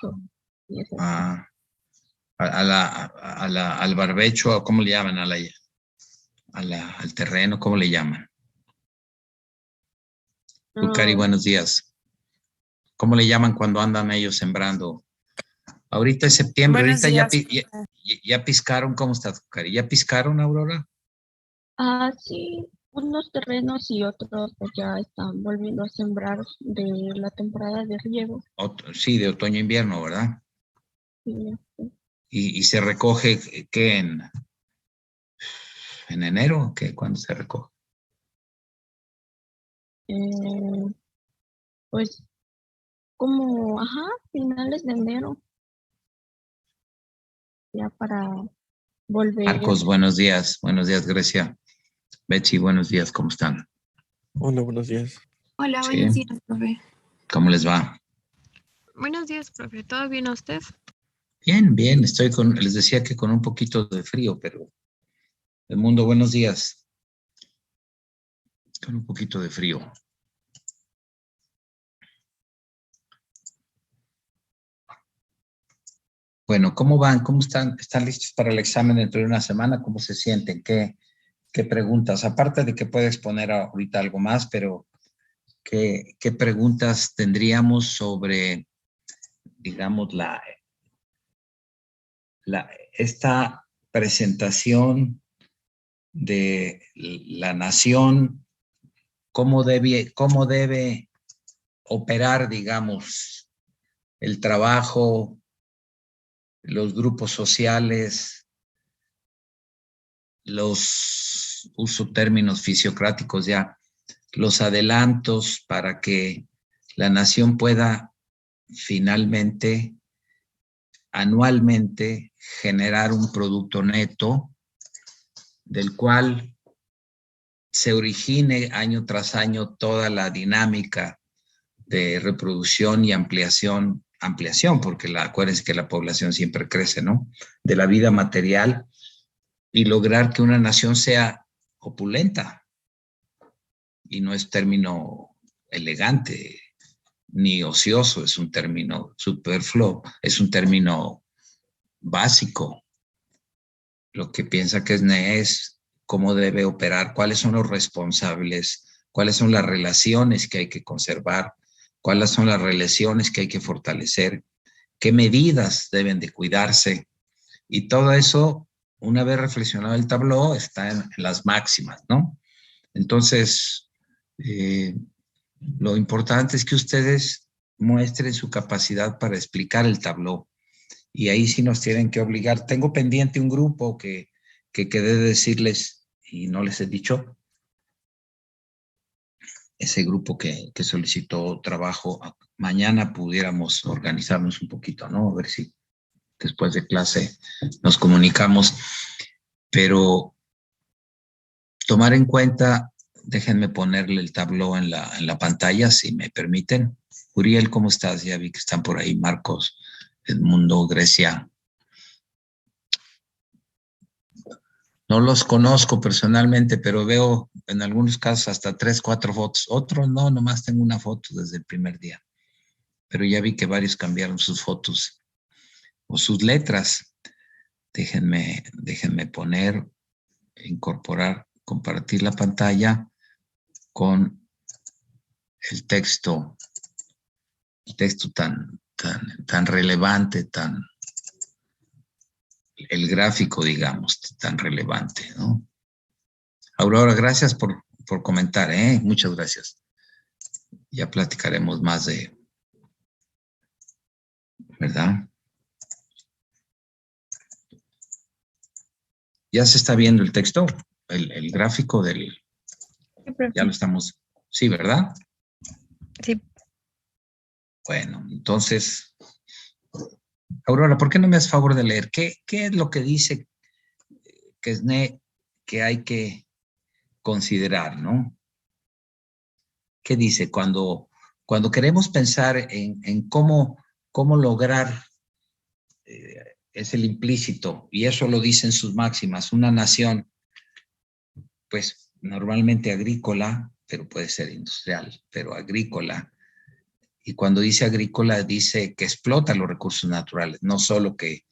barbecho. Y eso. Ah, al barbecho, ¿cómo le llaman? Al terreno, ¿cómo le llaman? Cari, buenos días. ¿Cómo le llaman cuando andan ellos sembrando? Ahorita es septiembre, Buenos ahorita días, ya piscaron. ¿Cómo está, Cari? ¿Ya piscaron, Aurora? Sí, unos terrenos y otros pues ya están volviendo a sembrar de la temporada de riego. Sí, de otoño-invierno, ¿verdad? Sí, sí. ¿Y se recoge qué en enero? ¿Qué? ¿Cuándo se recoge? Pues como, finales de enero, ya para volver. Marcos, buenos días. Buenos días, Grecia. Betsy, buenos días. ¿Cómo están? Hola, buenos días. Hola, Sí. buenos días, profe. ¿Cómo les va? Buenos días, profe. ¿Todo bien a usted? Bien, bien. Les decía que con un poquito de frío, pero el mundo, buenos días. Con un poquito de frío. Bueno, ¿cómo van? ¿Cómo están? ¿Están listos para el examen dentro de una semana? ¿Cómo se sienten? ¿Qué preguntas? Aparte de que puede exponer ahorita algo más, pero ¿qué preguntas tendríamos sobre, digamos, esta presentación de la nación? ¿Cómo debe operar, digamos, el trabajo, los grupos sociales, uso términos fisiocráticos ya, los adelantos para que la nación pueda finalmente, anualmente, generar un producto neto del cual se origine año tras año toda la dinámica de reproducción y ampliación, porque acuérdense que la población siempre crece, ¿no? De la vida material, y lograr que una nación sea opulenta. Y no es término elegante ni ocioso, es un término superfluo, es un término básico. Lo que piensa que es cómo debe operar, cuáles son los responsables, cuáles son las relaciones que hay que conservar, cuáles son las relaciones que hay que fortalecer, qué medidas deben de cuidarse. Y todo eso, una vez reflexionado el tabló, está en las máximas, ¿no? Entonces, lo importante es que ustedes muestren su capacidad para explicar el tabló. Y ahí sí nos tienen que obligar. Tengo pendiente un grupo que quedé de decirles y no les he dicho. Ese grupo que solicitó trabajo, mañana pudiéramos organizarnos un poquito, ¿no? A ver si después de clase nos comunicamos. Pero tomar en cuenta, déjenme ponerle el tabló en la pantalla, si me permiten. Uriel, ¿cómo estás? Ya vi que están por ahí Marcos, Edmundo, Grecia. No los conozco personalmente, pero veo en algunos casos hasta 3, 4 fotos. Otros no, nomás tengo una foto desde el primer día. Pero ya vi que varios cambiaron sus fotos o sus letras. Déjenme poner, incorporar, compartir la pantalla con el texto tan relevante, el gráfico, digamos, tan relevante, ¿no? Aurora, gracias por comentar, ¿eh? Muchas gracias. Ya platicaremos más de, ¿verdad? ¿Ya se está viendo el texto? El gráfico del... Ya lo estamos... Sí, ¿verdad? Sí. Bueno, entonces... Aurora, ¿por qué no me haces favor de leer? ¿Qué es lo que dice Quesnay que hay que considerar, ¿no? ¿Qué dice? Cuando queremos pensar en cómo lograr, es el implícito, y eso lo dicen sus máximas, una nación, pues normalmente agrícola, pero puede ser industrial, pero agrícola, Y cuando dice agrícola, dice que explota los recursos naturales, no solo que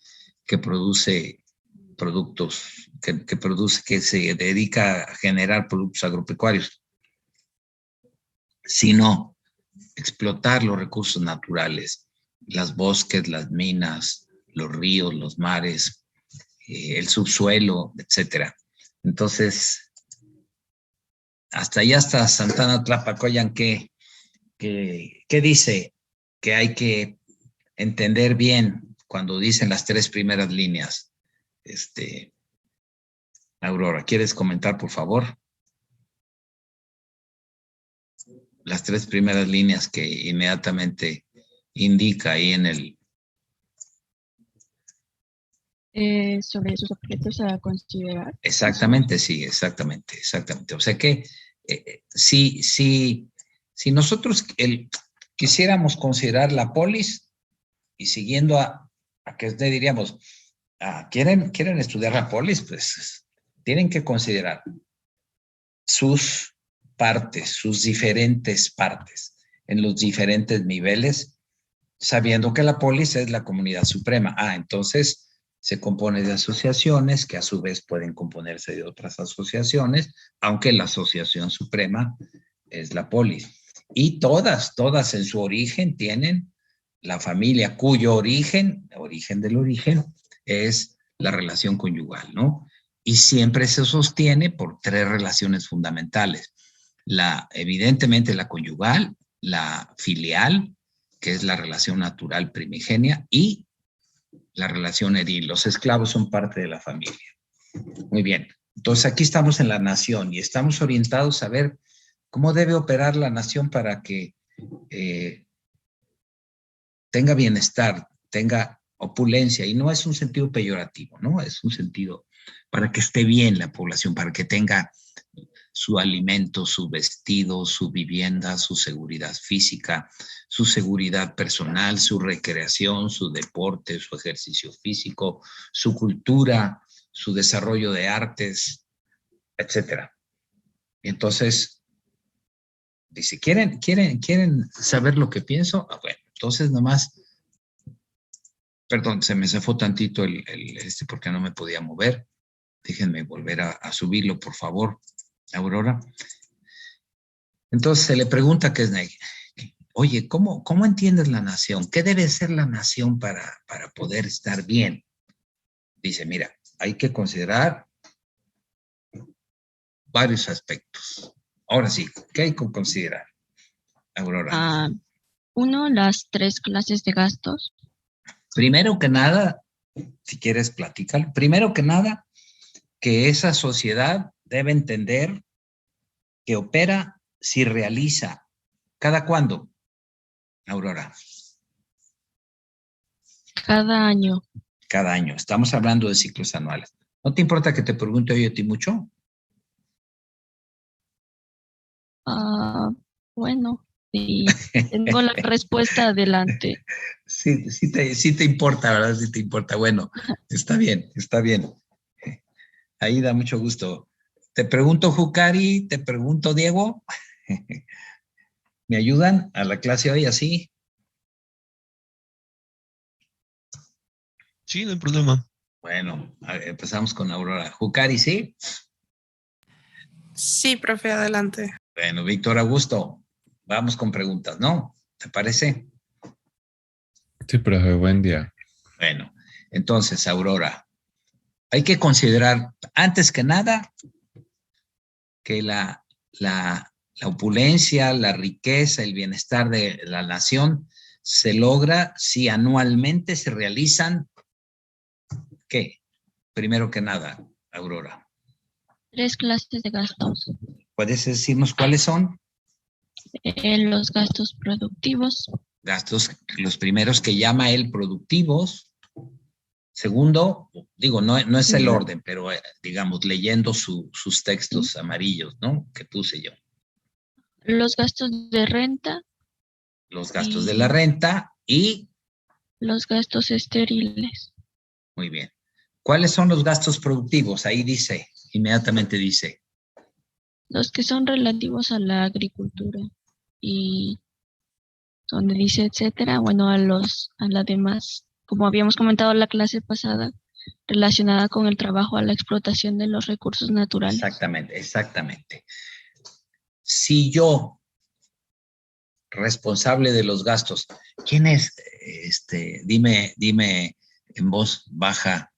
produce productos, que se dedica a generar productos agropecuarios, sino explotar los recursos naturales, las bosques, las minas, los ríos, los mares, el subsuelo, etcétera. Entonces, hasta allá está Santana Tlapacoyan, ¿qué dice? Que hay que entender bien cuando dicen las tres primeras líneas. Aurora, ¿quieres comentar, por favor? Las tres primeras líneas que inmediatamente indica ahí en el... Sobre sus objetos a considerar. Exactamente, sí, exactamente. O sea que si nosotros quisiéramos considerar la polis y siguiendo a que diríamos, ¿quieren estudiar la polis? Pues tienen que considerar sus partes, sus diferentes partes, en los diferentes niveles, sabiendo que la polis es la comunidad suprema. Entonces se compone de asociaciones que a su vez pueden componerse de otras asociaciones, aunque la asociación suprema es la polis. Y todas en su origen tienen la familia cuyo origen del origen, es la relación conyugal, ¿no? Y siempre se sostiene por tres relaciones fundamentales. Evidentemente la conyugal, la filial, que es la relación natural primigenia, y la relación edil. Los esclavos son parte de la familia. Muy bien. Entonces aquí estamos en la nación y estamos orientados a ver cómo debe operar la nación para que tenga bienestar, tenga opulencia, y no es un sentido peyorativo, ¿no? Es un sentido para que esté bien la población, para que tenga su alimento, su vestido, su vivienda, su seguridad física, su seguridad personal, su recreación, su deporte, su ejercicio físico, su cultura, su desarrollo de artes, etcétera. Entonces, dice, ¿quieren saber lo que pienso? Bueno, entonces nomás, perdón, se me zafó tantito porque no me podía mover. Déjenme volver a subirlo, por favor, Aurora. Entonces se le pregunta a Kesney, oye, ¿cómo entiendes la nación? ¿Qué debe ser la nación para poder estar bien? Dice, mira, hay que considerar varios aspectos. Ahora sí, ¿qué hay que considerar, Aurora? Uno, las tres clases de gastos. Primero que nada, si quieres platicar, primero que nada, que esa sociedad debe entender que opera si realiza. ¿Cada cuándo, Aurora? Cada año. Cada año. Estamos hablando de ciclos anuales. ¿No te importa que te pregunte hoy a ti mucho? Bueno, sí, tengo la respuesta adelante. Sí te importa, ¿verdad? Sí te importa. Bueno, está bien, está bien. Ahí da mucho gusto. Te pregunto, Jucari, te pregunto, Diego. ¿Me ayudan a la clase hoy así? Sí, no hay problema. Bueno, empezamos con Aurora. Jucari, ¿sí? Sí, profe, adelante. Bueno, Víctor Augusto, vamos con preguntas, ¿no? ¿Te parece? Sí, profe, buen día. Bueno, entonces, Aurora, hay que considerar, antes que nada, que la opulencia, la riqueza, el bienestar de la nación se logra si anualmente se realizan, ¿qué? Primero que nada, Aurora. Tres clases de gastos. ¿Puedes decirnos cuáles son? Los gastos productivos. Gastos, los primeros que llama él productivos. Segundo, digo, no es el orden, pero digamos, leyendo sus textos amarillos, ¿no? Que puse yo. Los gastos de renta. Los gastos de la renta y... Los gastos estériles. Muy bien. ¿Cuáles son los gastos productivos? Ahí dice, inmediatamente dice. Los que son relativos a la agricultura y donde dice etcétera, bueno, a las demás, como habíamos comentado en la clase pasada, relacionada con el trabajo a la explotación de los recursos naturales. Exactamente, exactamente. Si yo, responsable de los gastos, ¿quién es? Dime en voz baja,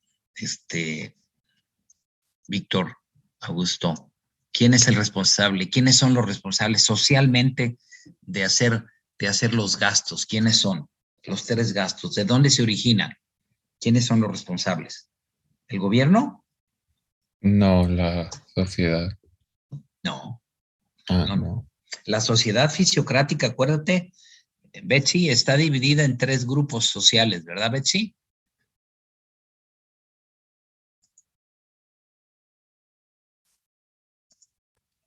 Víctor Augusto, ¿quién es el responsable? ¿Quiénes son los responsables socialmente de hacer los gastos? ¿Quiénes son los tres gastos? ¿De dónde se originan? ¿Quiénes son los responsables? ¿El gobierno? No, la sociedad. No, Ah, no, no. no. La sociedad fisiocrática, acuérdate, Betsy, está dividida en tres grupos sociales, ¿verdad, Betsy?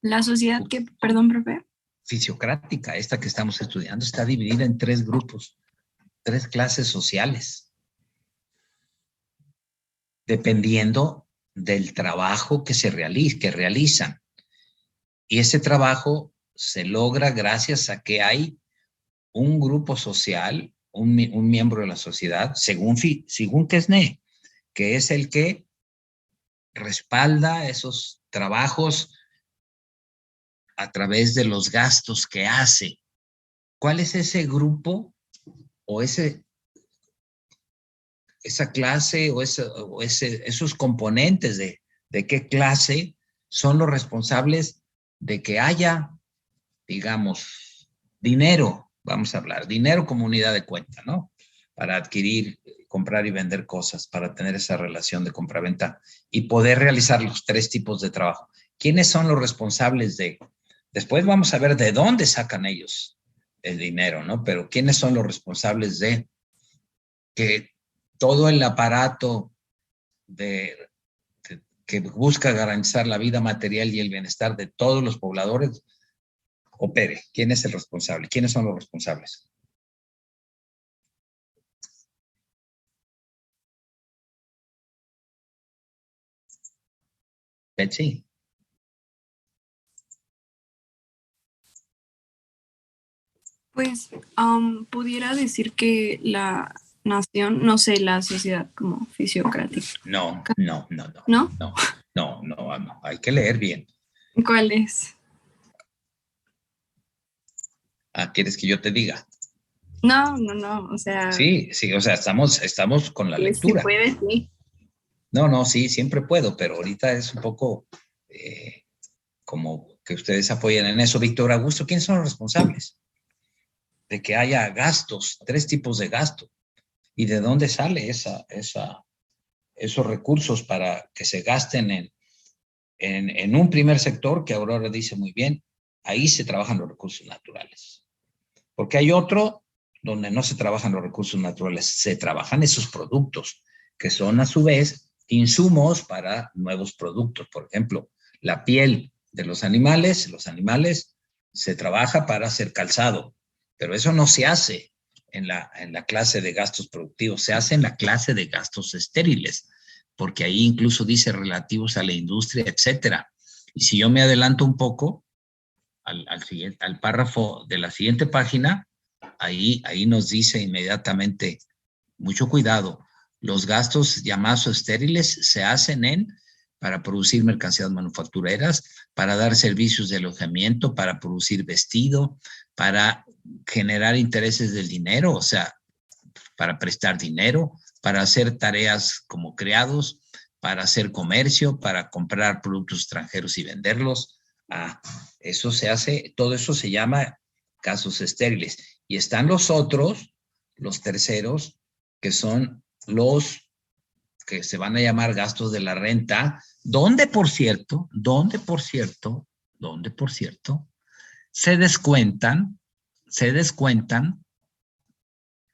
La sociedad que, perdón, profe. Fisiocrática, esta que estamos estudiando, está dividida en tres grupos, tres clases sociales, dependiendo del trabajo que realizan. Y ese trabajo se logra gracias a que hay un grupo social, un miembro de la sociedad, según Quesnay, que es el que respalda esos trabajos a través de los gastos que hace. ¿Cuál es ese grupo o esa clase o esos componentes de qué clase son los responsables de que haya, digamos, dinero, vamos a hablar, dinero como unidad de cuenta, ¿no? Para adquirir, comprar y vender cosas, para tener esa relación de compra-venta y poder realizar los tres tipos de trabajo. ¿Quiénes son los responsables de? Después vamos a ver de dónde sacan ellos el dinero, ¿no? Pero ¿quiénes son los responsables de que todo el aparato que busca garantizar la vida material y el bienestar de todos los pobladores opere? ¿Quién es el responsable? ¿Quiénes son los responsables? Betsy. Pues pudiera decir que la nación, no sé, la sociedad como fisiocrática. No. ¿No? No, hay que leer bien. ¿Cuál es? ¿Quieres que yo te diga? No, o sea... Sí, o sea, estamos con la lectura. Si puede, sí. No, sí, siempre puedo, pero ahorita es un poco como que ustedes apoyen en eso. Víctor Augusto, ¿quiénes son los responsables de que haya gastos, tres tipos de gastos? ¿Y de dónde sale esos recursos para que se gasten en un primer sector que Aurora dice muy bien? Ahí se trabajan los recursos naturales. Porque hay otro donde no se trabajan los recursos naturales, se trabajan esos productos, que son a su vez insumos para nuevos productos. Por ejemplo, la piel de los animales se trabaja para hacer calzado, pero eso no se hace en la clase de gastos productivos, se hace en la clase de gastos estériles, porque ahí incluso dice relativos a la industria, etcétera. Y si yo me adelanto un poco al párrafo de la siguiente página, ahí nos dice inmediatamente, mucho cuidado, los gastos llamados estériles se hacen para producir mercancías manufactureras, para dar servicios de alojamiento, para producir vestido, para generar intereses del dinero, o sea, para prestar dinero, para hacer tareas como criados, para hacer comercio, para comprar productos extranjeros y venderlos. Eso se hace, todo eso se llama casos estériles. Y están los otros, los terceros, que son los que se van a llamar gastos de la renta, donde por cierto, se descuentan,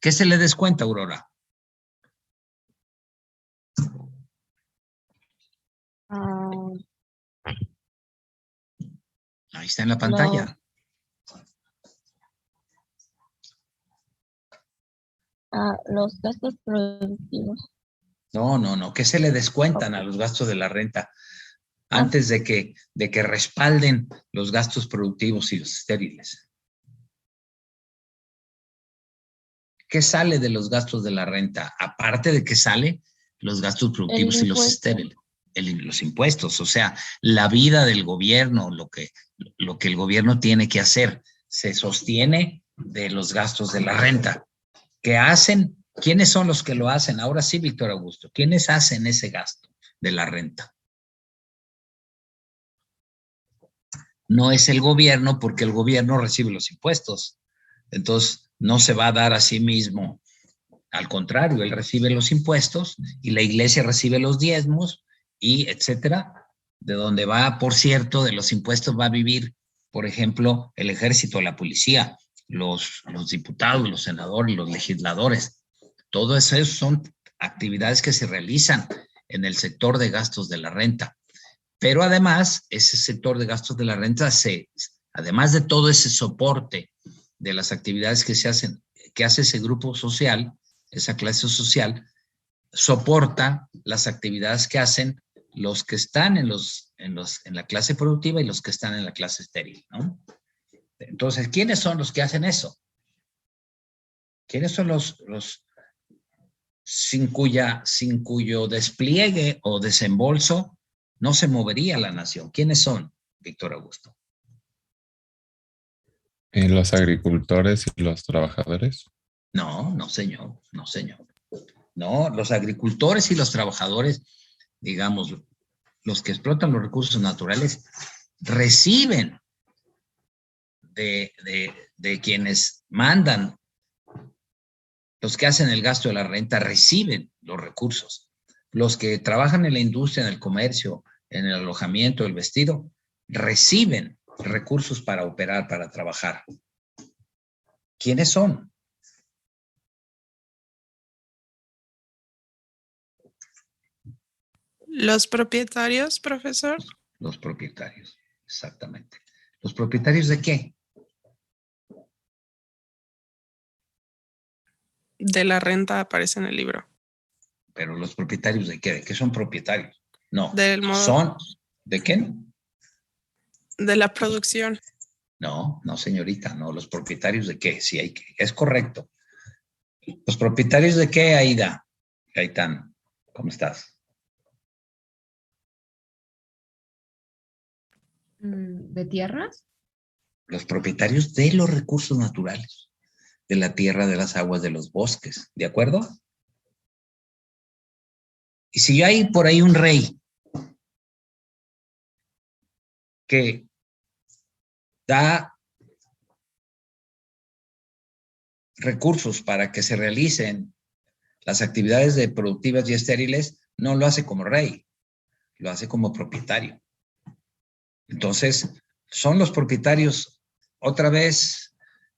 ¿qué se le descuenta, Aurora? Ahí está en la pantalla. Los gastos productivos. No, ¿qué se le descuentan a los gastos de la renta antes de que respalden los gastos productivos y los estériles? ¿Qué sale de los gastos de la renta? Aparte de que sale los gastos productivos y los impuesto. estériles, los impuestos, o sea, la vida del gobierno, lo que el gobierno tiene que hacer, se sostiene de los gastos de la renta. ¿Qué hacen? ¿Quiénes son los que lo hacen? Ahora sí, Víctor Augusto, ¿quiénes hacen ese gasto de la renta? No es el gobierno, porque el gobierno recibe los impuestos. Entonces, no se va a dar a sí mismo. Al contrario, él recibe los impuestos y la iglesia recibe los diezmos y etcétera. De donde va, por cierto, de los impuestos va a vivir, por ejemplo, el ejército, la policía, los diputados, los senadores, los legisladores. Todo eso son actividades que se realizan en el sector de gastos de la renta. Pero además, ese sector de gastos de la renta, además de todo ese soporte de las actividades que se hacen, que hace ese grupo social, esa clase social, soporta las actividades que hacen los que están en la clase productiva y los que están en la clase estéril, ¿no? Entonces, ¿quiénes son los que hacen eso? ¿Quiénes son los sin cuyo despliegue o desembolso no se movería la nación? ¿Quiénes son, Víctor Augusto? Los agricultores y los trabajadores. No, no, señor, no, señor. No, los agricultores y los trabajadores, digamos, los que explotan los recursos naturales, reciben de quienes mandan, los que hacen el gasto de la renta, reciben los recursos. Los que trabajan en la industria, en el comercio, en el alojamiento, el vestido, reciben recursos para operar, para trabajar. ¿Quiénes son? ¿Los propietarios, profesor? Los propietarios, exactamente. ¿Los propietarios de qué? De la renta aparece en el libro. Pero los propietarios de qué? ¿De qué son propietarios? No, Del modo son, ¿de qué? de la producción. No, no, señorita, no. ¿Los propietarios de qué? Sí, hay que, es correcto. ¿Los propietarios de qué, Aida? Gaitán, ¿cómo estás? ¿De tierras? Los propietarios de los recursos naturales, de la tierra, de las aguas, de los bosques, ¿de acuerdo? Y si hay por ahí un rey que da recursos para que se realicen las actividades de productivas y estériles, no lo hace como rey, lo hace como propietario. Entonces, son los propietarios, otra vez,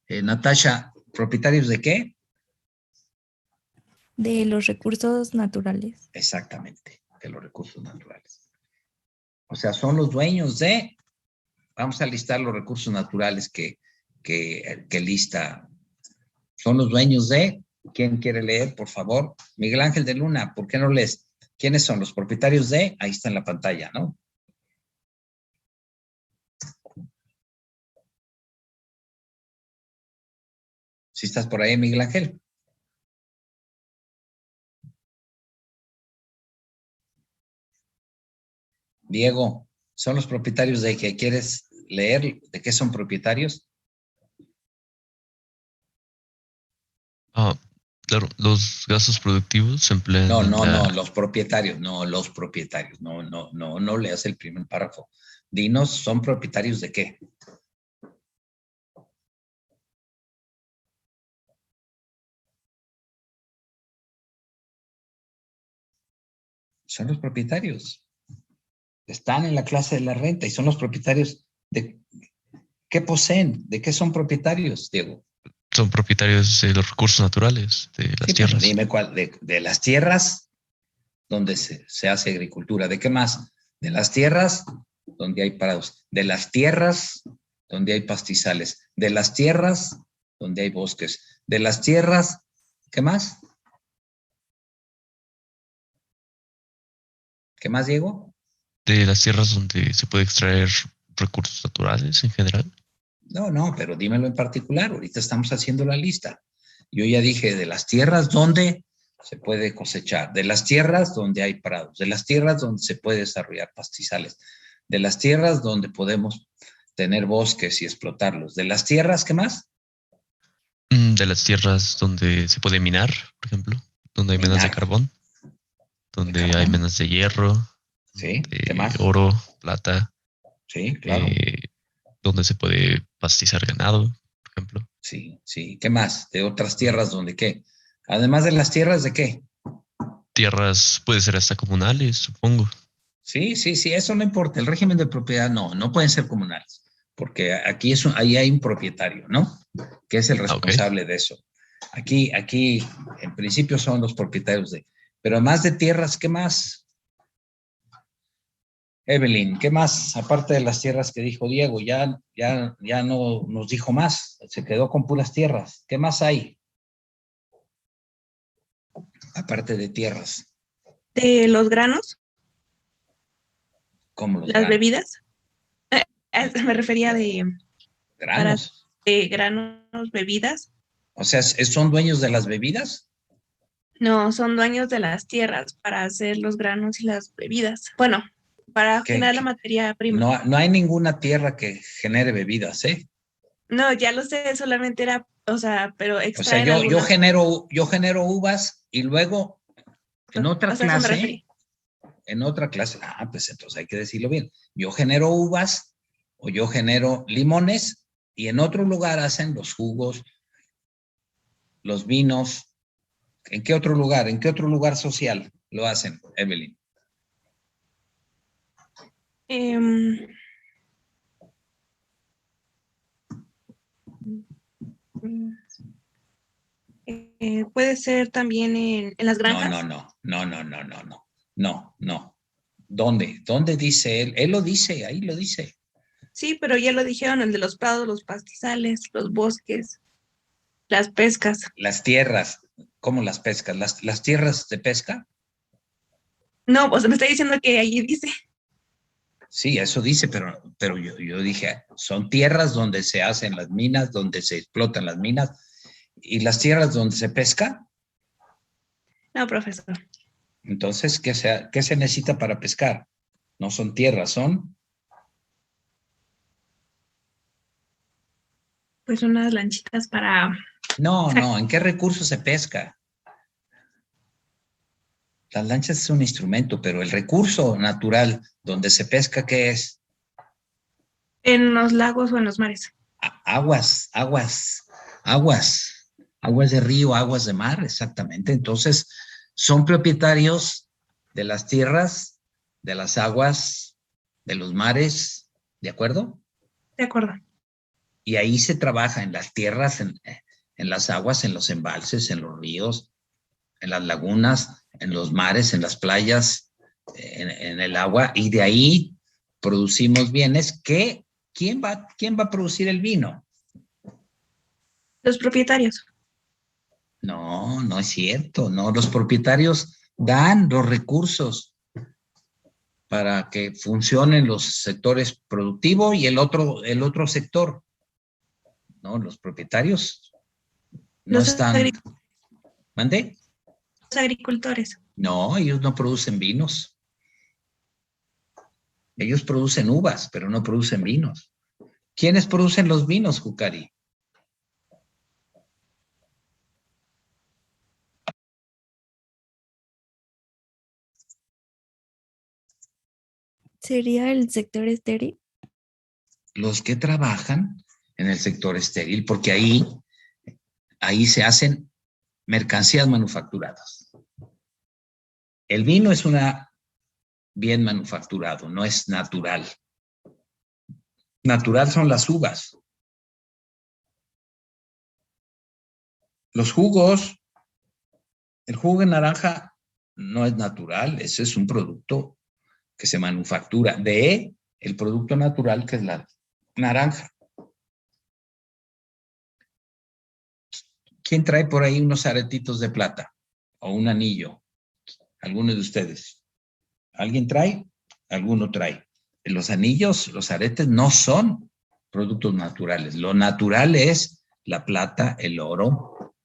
Natasha, ¿propietarios de qué? De los recursos naturales. Exactamente, de los recursos naturales. O sea, son los dueños de, vamos a listar los recursos naturales que lista. Son los dueños de, ¿quién quiere leer, por favor? Miguel Ángel de Luna, ¿por qué no lees? ¿Quiénes son los propietarios de? Ahí está en la pantalla, ¿no? ¿Sí estás por ahí, Miguel Ángel? Diego, ¿son los propietarios de que quieres leer? ¿De qué son propietarios? Claro, los gastos productivos se emplean No, en no, la... no, los propietarios, no, no leas el primer párrafo. Dinos, ¿son propietarios de qué? Son los propietarios. Están en la clase de la renta y son los propietarios de qué poseen, de qué son propietarios, Diego. Son propietarios de los recursos naturales, de las Sí, tierras. Dime cuál, de las tierras donde se hace agricultura. ¿De qué más? De las tierras donde hay prados, de las tierras donde hay pastizales, de las tierras donde hay bosques, de las tierras, ¿qué más? ¿Qué más, Diego? De las tierras donde se puede extraer recursos naturales en general. No, pero dímelo en particular. Ahorita estamos haciendo la lista. Yo ya dije de las tierras donde se puede cosechar, de las tierras donde hay prados, de las tierras donde se puede desarrollar pastizales, de las tierras donde podemos tener bosques y explotarlos, de las tierras, ¿qué más? De las tierras donde se puede minar, por ejemplo, donde hay minas de Minar. carbón, donde hay carbón. minas de hierro, Sí, ¿qué de más? oro, plata, Sí, claro. donde se puede pastizar ganado, por ejemplo. Sí, sí. ¿Qué más? De otras tierras donde qué. Además de las tierras, ¿de qué? Tierras puede ser hasta comunales, supongo. Sí, sí, sí, eso no importa. El régimen de propiedad no pueden ser comunales, porque aquí ahí hay un propietario, ¿no? Que es el responsable de eso. Aquí, en principio son los propietarios pero además de tierras, ¿qué más? Evelyn, ¿qué más? Aparte de las tierras que dijo Diego, ya no nos dijo más, se quedó con puras tierras. ¿Qué más hay? Aparte de tierras. De los granos, ¿Cómo los las granos? bebidas. Me refería Granos. de granos, bebidas. O sea, ¿son dueños de las bebidas? No, son dueños de las tierras para hacer los granos y las bebidas. Bueno, para generar la materia prima. No hay ninguna tierra que genere bebidas, ¿eh? No, ya lo sé, solamente era, o sea, pero O sea, extraen yo algunas. yo genero uvas y luego en otra O sea, eso me refería. clase, pues entonces hay que decirlo bien. Yo genero uvas o yo genero limones y en otro lugar hacen los jugos, los vinos. ¿En qué otro lugar? ¿En qué otro lugar social lo hacen, Evelyn? Puede ser también en las granjas. No. ¿Dónde? ¿Dónde dice él? Él lo dice, ahí lo dice. Sí, pero ya lo dijeron, el de los prados, los pastizales, los bosques, las pescas. Las tierras, ¿cómo las pescas? ¿Las tierras de pesca? No, pues me está diciendo que allí dice. Sí, eso dice, pero yo dije, son tierras donde se hacen las minas, donde se explotan las minas, y las tierras donde se pesca. No, profesor. Entonces, ¿qué se necesita para pescar? No son tierras, son... Pues unas lanchitas para... No, ¿en qué recurso se pesca? Las lanchas es un instrumento, pero el recurso natural donde se pesca, ¿qué es? En los lagos o en los mares. Aguas de río, aguas de mar, exactamente. Entonces, son propietarios de las tierras, de las aguas, de los mares, ¿de acuerdo? De acuerdo. Y ahí se trabaja en las tierras, en las aguas, en los embalses, en los ríos, en las lagunas, en los mares, en las playas, en el agua, y de ahí producimos bienes que, ¿quién va a producir el vino? Los propietarios. No es cierto, no, los propietarios dan los recursos para que funcionen los sectores productivos y el otro sector. No, los propietarios no están... ¿Mande? Los agricultores. No, ellos no producen vinos. Ellos producen uvas, pero no producen vinos. ¿Quiénes producen los vinos, Jucari? ¿Sería el sector estéril? Los que trabajan en el sector estéril, porque ahí se hacen mercancías manufacturadas. El vino es bien manufacturado, no es natural. Natural son las uvas. Los jugos, el jugo de naranja no es natural, ese es un producto que se manufactura de el producto natural que es la naranja. ¿Quién trae por ahí unos aretitos de plata o un anillo? ¿Alguno de ustedes? ¿Alguien trae? ¿Alguno trae? Los anillos, los aretes no son productos naturales. Lo natural es la plata, el oro,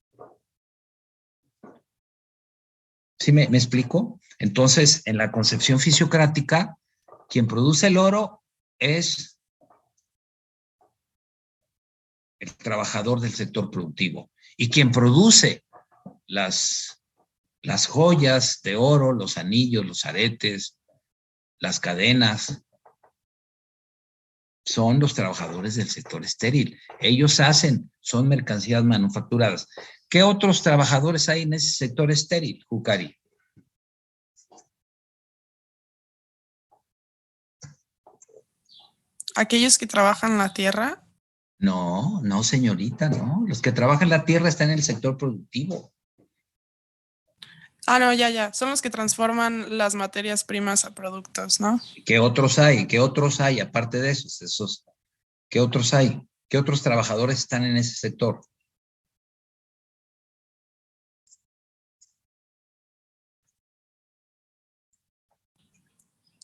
¿Sí me explico? Entonces, en la concepción fisiocrática, quien produce el oro es el trabajador del sector productivo. Y quien produce las joyas de oro, los anillos, los aretes, las cadenas, son los trabajadores del sector estéril. Ellos son mercancías manufacturadas. ¿Qué otros trabajadores hay en ese sector estéril, Jucari? Aquellos que trabajan la tierra. No, no, señorita, no. Los que trabajan la tierra están en el sector productivo. Ah, no, ya. Son los que transforman las materias primas a productos, ¿no? ¿Qué otros hay? ¿Qué otros hay aparte de esos? ¿Qué otros hay? ¿Qué otros trabajadores están en ese sector?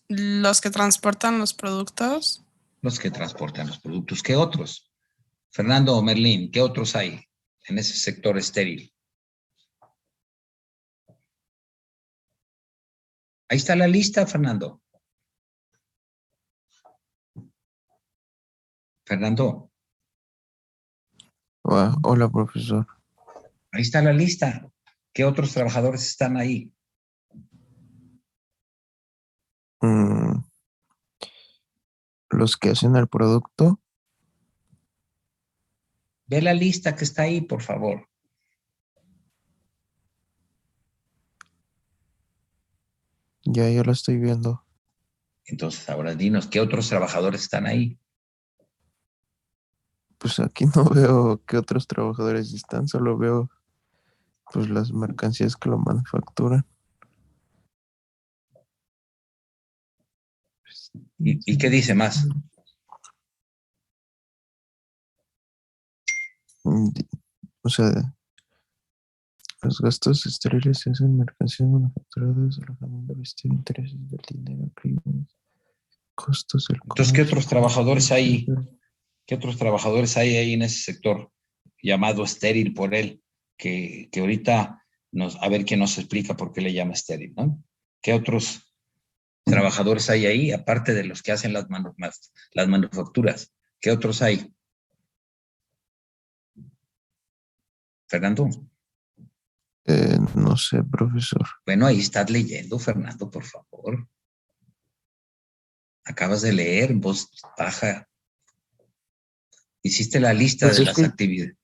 Los que transportan los productos. Los que transportan los productos. ¿Qué otros? Fernando o Merlín, ¿qué otros hay en ese sector estéril? Ahí está la lista, Fernando. Fernando, Hola, profesor. ahí está la lista. ¿Qué otros trabajadores están ahí? Los que hacen el producto. Ve la lista que está ahí, por favor. Ya lo estoy viendo. Entonces, ahora dinos, ¿qué otros trabajadores están ahí? Pues aquí no veo qué otros trabajadores están, solo veo pues las mercancías que lo manufacturan. ¿Y qué dice más? O sea, los gastos estériles se hacen mercancías manufacturadas, alojamiento, vestido, intereses del dinero, crímenes, costos del Entonces, ¿qué otros trabajadores hay? comercio. ¿Qué otros trabajadores hay ahí en ese sector llamado estéril por él? Que ahorita a ver quién nos explica por qué le llama estéril, ¿no? ¿Qué otros trabajadores hay ahí, aparte de los que hacen las manufacturas? ¿Qué otros hay? Fernando. No sé, profesor. Bueno, ahí estás leyendo, Fernando, por favor. Acabas de leer en voz baja. Hiciste la lista Pues de es las que actividades.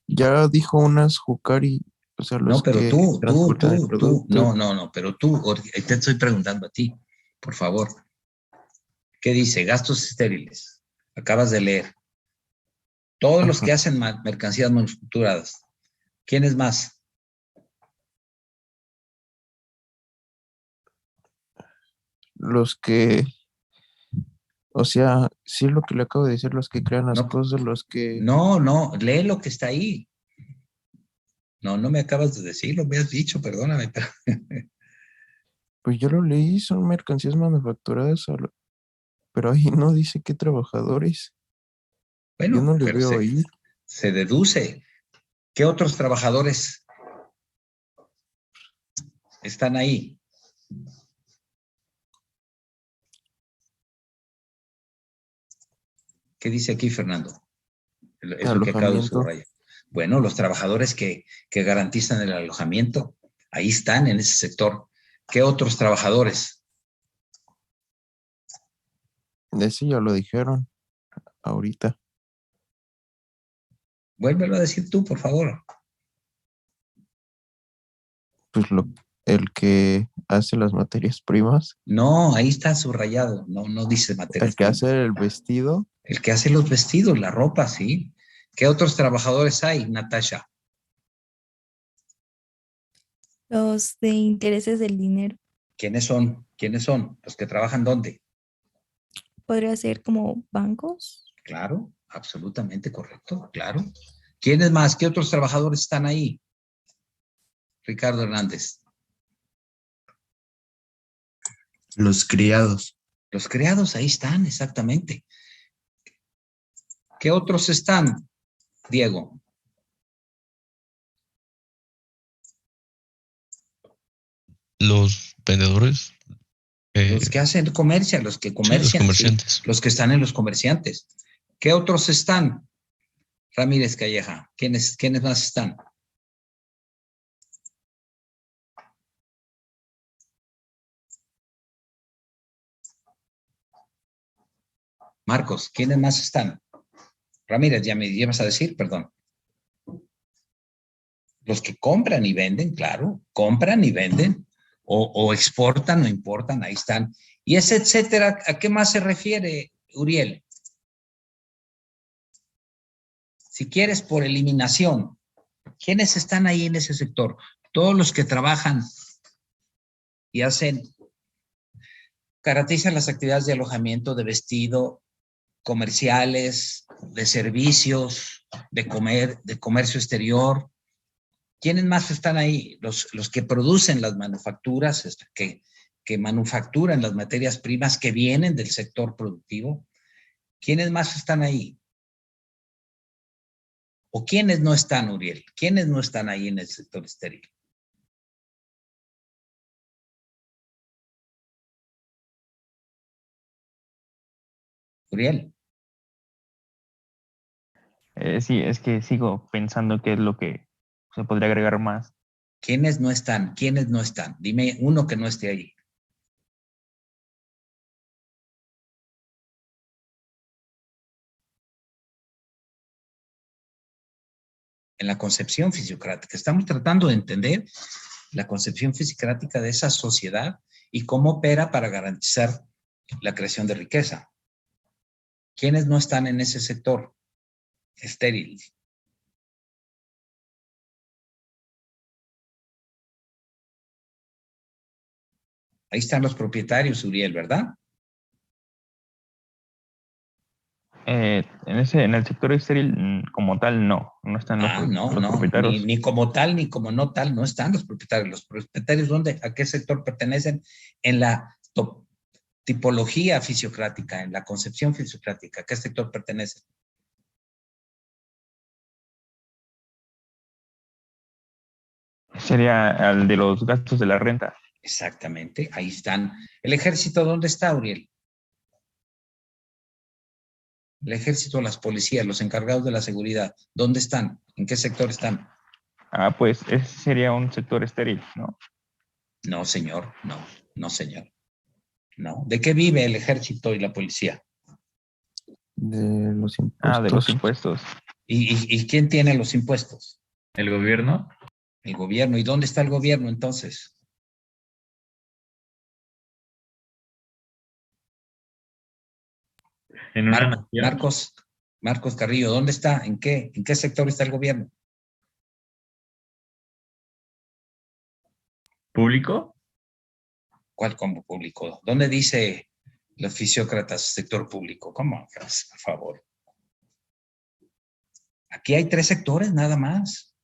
ya dijo unas Jucari, o sea, los No, pero que tú, transportan el producto. no, pero tú, te estoy preguntando a ti, por favor. ¿Qué dice? Gastos estériles. Acabas de leer. Todos los Ajá. que hacen mercancías manufacturadas. ¿Quién es más? Los que, o sea, sí lo que le acabo de decir, los que crean las No, cosas, los que, no, lee lo que está ahí. No me acabas de decir, lo me has dicho, perdóname. pues yo lo leí, son mercancías manufacturadas, pero ahí no dice qué trabajadores. Yo Bueno, no le pero veo ahí. se deduce. ¿Qué otros trabajadores están ahí? ¿Qué dice aquí, Fernando? Es lo que acabo de Alojamiento. subrayar. Bueno, los trabajadores que garantizan el alojamiento, ahí están en ese sector. ¿Qué otros trabajadores? De ese ya lo dijeron ahorita. Vuélvelo a decir tú, por favor. Pues el que hace las materias primas, No, ahí está subrayado. No dice materias el que primas. hace el vestido, El que hace los vestidos, la ropa, sí. ¿Qué otros trabajadores hay, Natasha? Los de intereses del dinero. ¿Quiénes son? ¿Quiénes son? ¿Los que trabajan dónde? Podría ser como bancos. Claro, absolutamente correcto, claro. ¿Quiénes más? ¿Qué otros trabajadores están ahí? Ricardo Hernández. Los criados. Los criados ahí están, exactamente. ¿Qué otros están, Diego? Los vendedores. Los que hacen comercio, los que Sí, los comercian, comerciantes. sí, los que están en los comerciantes. ¿Qué otros están? Ramírez Calleja, ¿quiénes más están? Marcos, ¿quiénes más están? Ramírez, ya me llevas a decir, perdón. Los que compran y venden, claro, compran y venden, o exportan o importan, ahí están. Y ese etcétera, ¿a qué más se refiere, Uriel? Si quieres, por eliminación, ¿quiénes están ahí en ese sector? Todos los que trabajan y garantizan las actividades de alojamiento, de vestido, comerciales, de servicios, de comercio exterior. ¿Quiénes más están ahí? Los que producen las manufacturas, que manufacturan las materias primas que vienen del sector productivo. ¿Quiénes más están ahí? ¿O quiénes no están, Uriel? ¿Quiénes no están ahí en el sector estéril? Uriel. Sí, es que sigo pensando qué es lo que se podría agregar más. ¿Quiénes no están? ¿Quiénes no están? Dime uno que no esté ahí. En la concepción fisiocrática. Estamos tratando de entender la concepción fisiocrática de esa sociedad y cómo opera para garantizar la creación de riqueza. ¿Quiénes no están en ese sector estéril? Ahí están los propietarios, Uriel, ¿verdad? En el sector estéril como tal, no están los propietarios. Ni como tal, ni como no tal, no están los propietarios. Los propietarios, ¿dónde? ¿A qué sector pertenecen? En la tipología fisiocrática, en la concepción fisiocrática, ¿a qué sector pertenecen? Sería al de los gastos de la renta. Exactamente, ahí están. ¿El ejército dónde está, Uriel? El ejército, las policías, los encargados de la seguridad, ¿dónde están? ¿En qué sector están? Pues ese sería un sector estéril, ¿no? No, señor, no, señor. No. ¿De qué vive el ejército y la policía? De los impuestos. De los impuestos. ¿Y quién tiene los impuestos? ¿El gobierno? El gobierno. ¿Y dónde está el gobierno entonces? En una nación. Marcos Carrillo, ¿dónde está? ¿En qué sector está el gobierno? ¿Público? ¿Cuál como público? ¿Dónde dice los fisiócratas sector público? ¿Cómo? Por favor. Aquí hay 3 sectores nada más.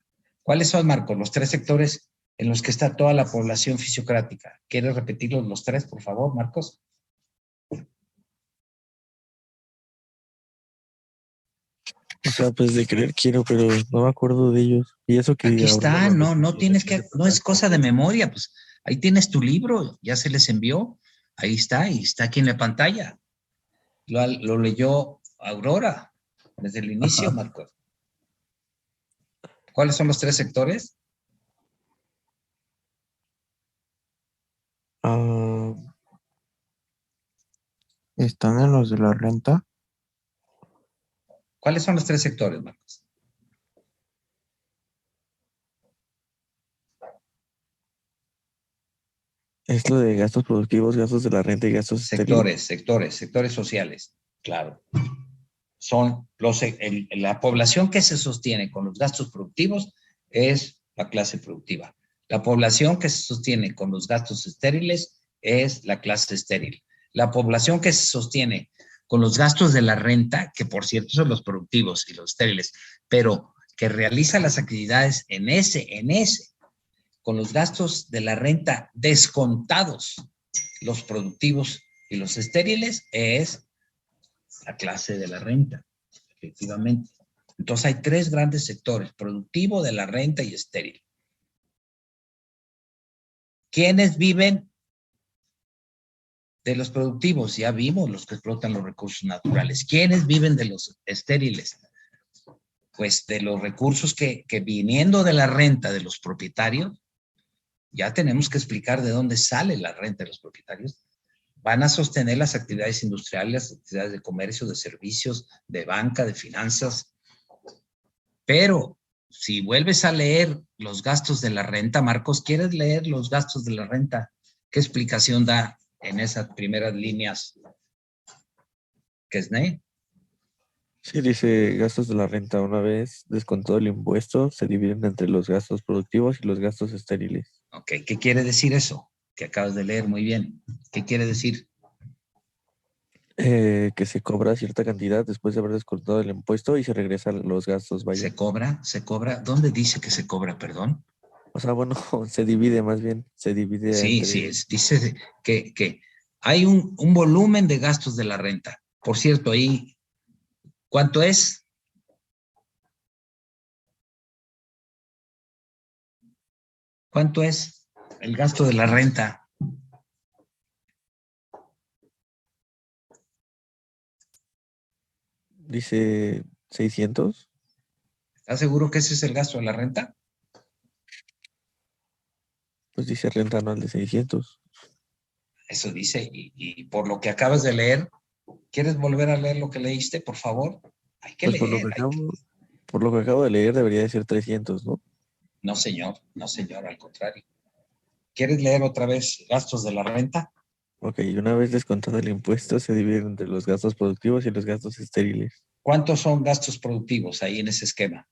¿Cuáles son, Marcos? Los 3 sectores en los que está toda la población fisiocrática. ¿Quieres repetirlos los 3, por favor, Marcos? O sea, pues de creer quiero, pero no me acuerdo de ellos. Y eso que Aquí está, no tienes que, no es cosa de memoria, pues ahí tienes tu libro, ya se les envió, ahí está, y está aquí en la pantalla. Lo leyó Aurora desde el inicio, Ajá. Marcos. ¿Cuáles son los 3 sectores? ¿Están en los de la renta? ¿Cuáles son los 3 sectores, Marcos? Es lo de gastos productivos, gastos de la renta y gastos sectores sociales, claro. Son la población que se sostiene con los gastos productivos es la clase productiva. La población que se sostiene con los gastos estériles es la clase estéril. La población que se sostiene con los gastos de la renta, que por cierto son los productivos y los estériles, pero que realiza las actividades en ese, con los gastos de la renta descontados, los productivos y los estériles, es la clase de la renta, efectivamente. Entonces hay 3 grandes sectores, productivo, de la renta y estéril. ¿Quiénes viven de los productivos? Ya vimos los que explotan los recursos naturales. ¿Quiénes viven de los estériles? Pues de los recursos que viniendo de la renta de los propietarios, ya tenemos que explicar de dónde sale la renta de los propietarios, van a sostener las actividades industriales, las actividades de comercio, de servicios, de banca, de finanzas. Pero si vuelves a leer los gastos de la renta, Marcos, ¿quieres leer los gastos de la renta? ¿Qué explicación da en esas primeras líneas? ¿Qué es, Ney? Sí, dice gastos de la renta. Una vez descontado el impuesto, se dividen entre los gastos productivos y los gastos estériles. Ok, ¿qué quiere decir eso? Que acabas de leer muy bien. ¿Qué quiere decir? Que se cobra cierta cantidad después de haber descontado el impuesto y se regresan los gastos, vaya. ¿Se cobra? ¿Dónde dice que se cobra, perdón? O sea, bueno, se divide más bien, se divide Sí, entre... sí, dice que hay un volumen de gastos de la renta. Por cierto, ahí, ¿cuánto es? ¿Cuánto es el gasto de la renta? Dice 600. ¿Estás seguro que ese es el gasto de la renta? Pues dice renta anual de 600. Eso dice, y por lo que acabas de leer, ¿quieres volver a leer lo que leíste, por favor? Hay que Pues leer. por lo que acabo de leer debería decir 300, ¿no? No, señor, al contrario. ¿Quieres leer otra vez gastos de la renta? Ok, y una vez descontado el impuesto, se divide entre los gastos productivos y los gastos estériles. ¿Cuántos son gastos productivos ahí en ese esquema?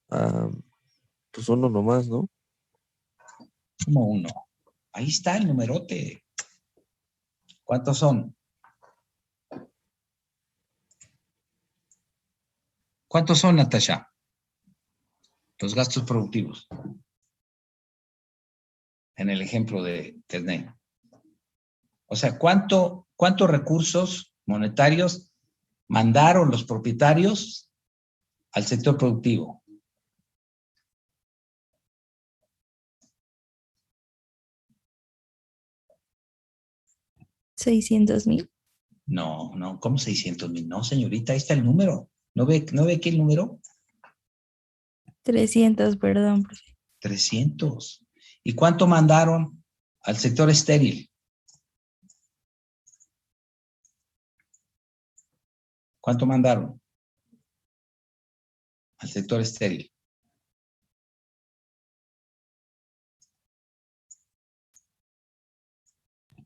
Pues uno nomás, ¿no? Como uno. Ahí está el numerote. ¿Cuántos son? ¿Cuántos son, Natasha? Los gastos productivos. En el ejemplo de Tesney. O sea, ¿cuántos recursos monetarios mandaron los propietarios al sector productivo? $600,000. No, ¿cómo 600,000? No, señorita, ahí está el número. ¿No ve aquí el número? 300, perdón, profe. 300. ¿Y cuánto mandaron al sector estéril? ¿Cuánto mandaron al sector estéril?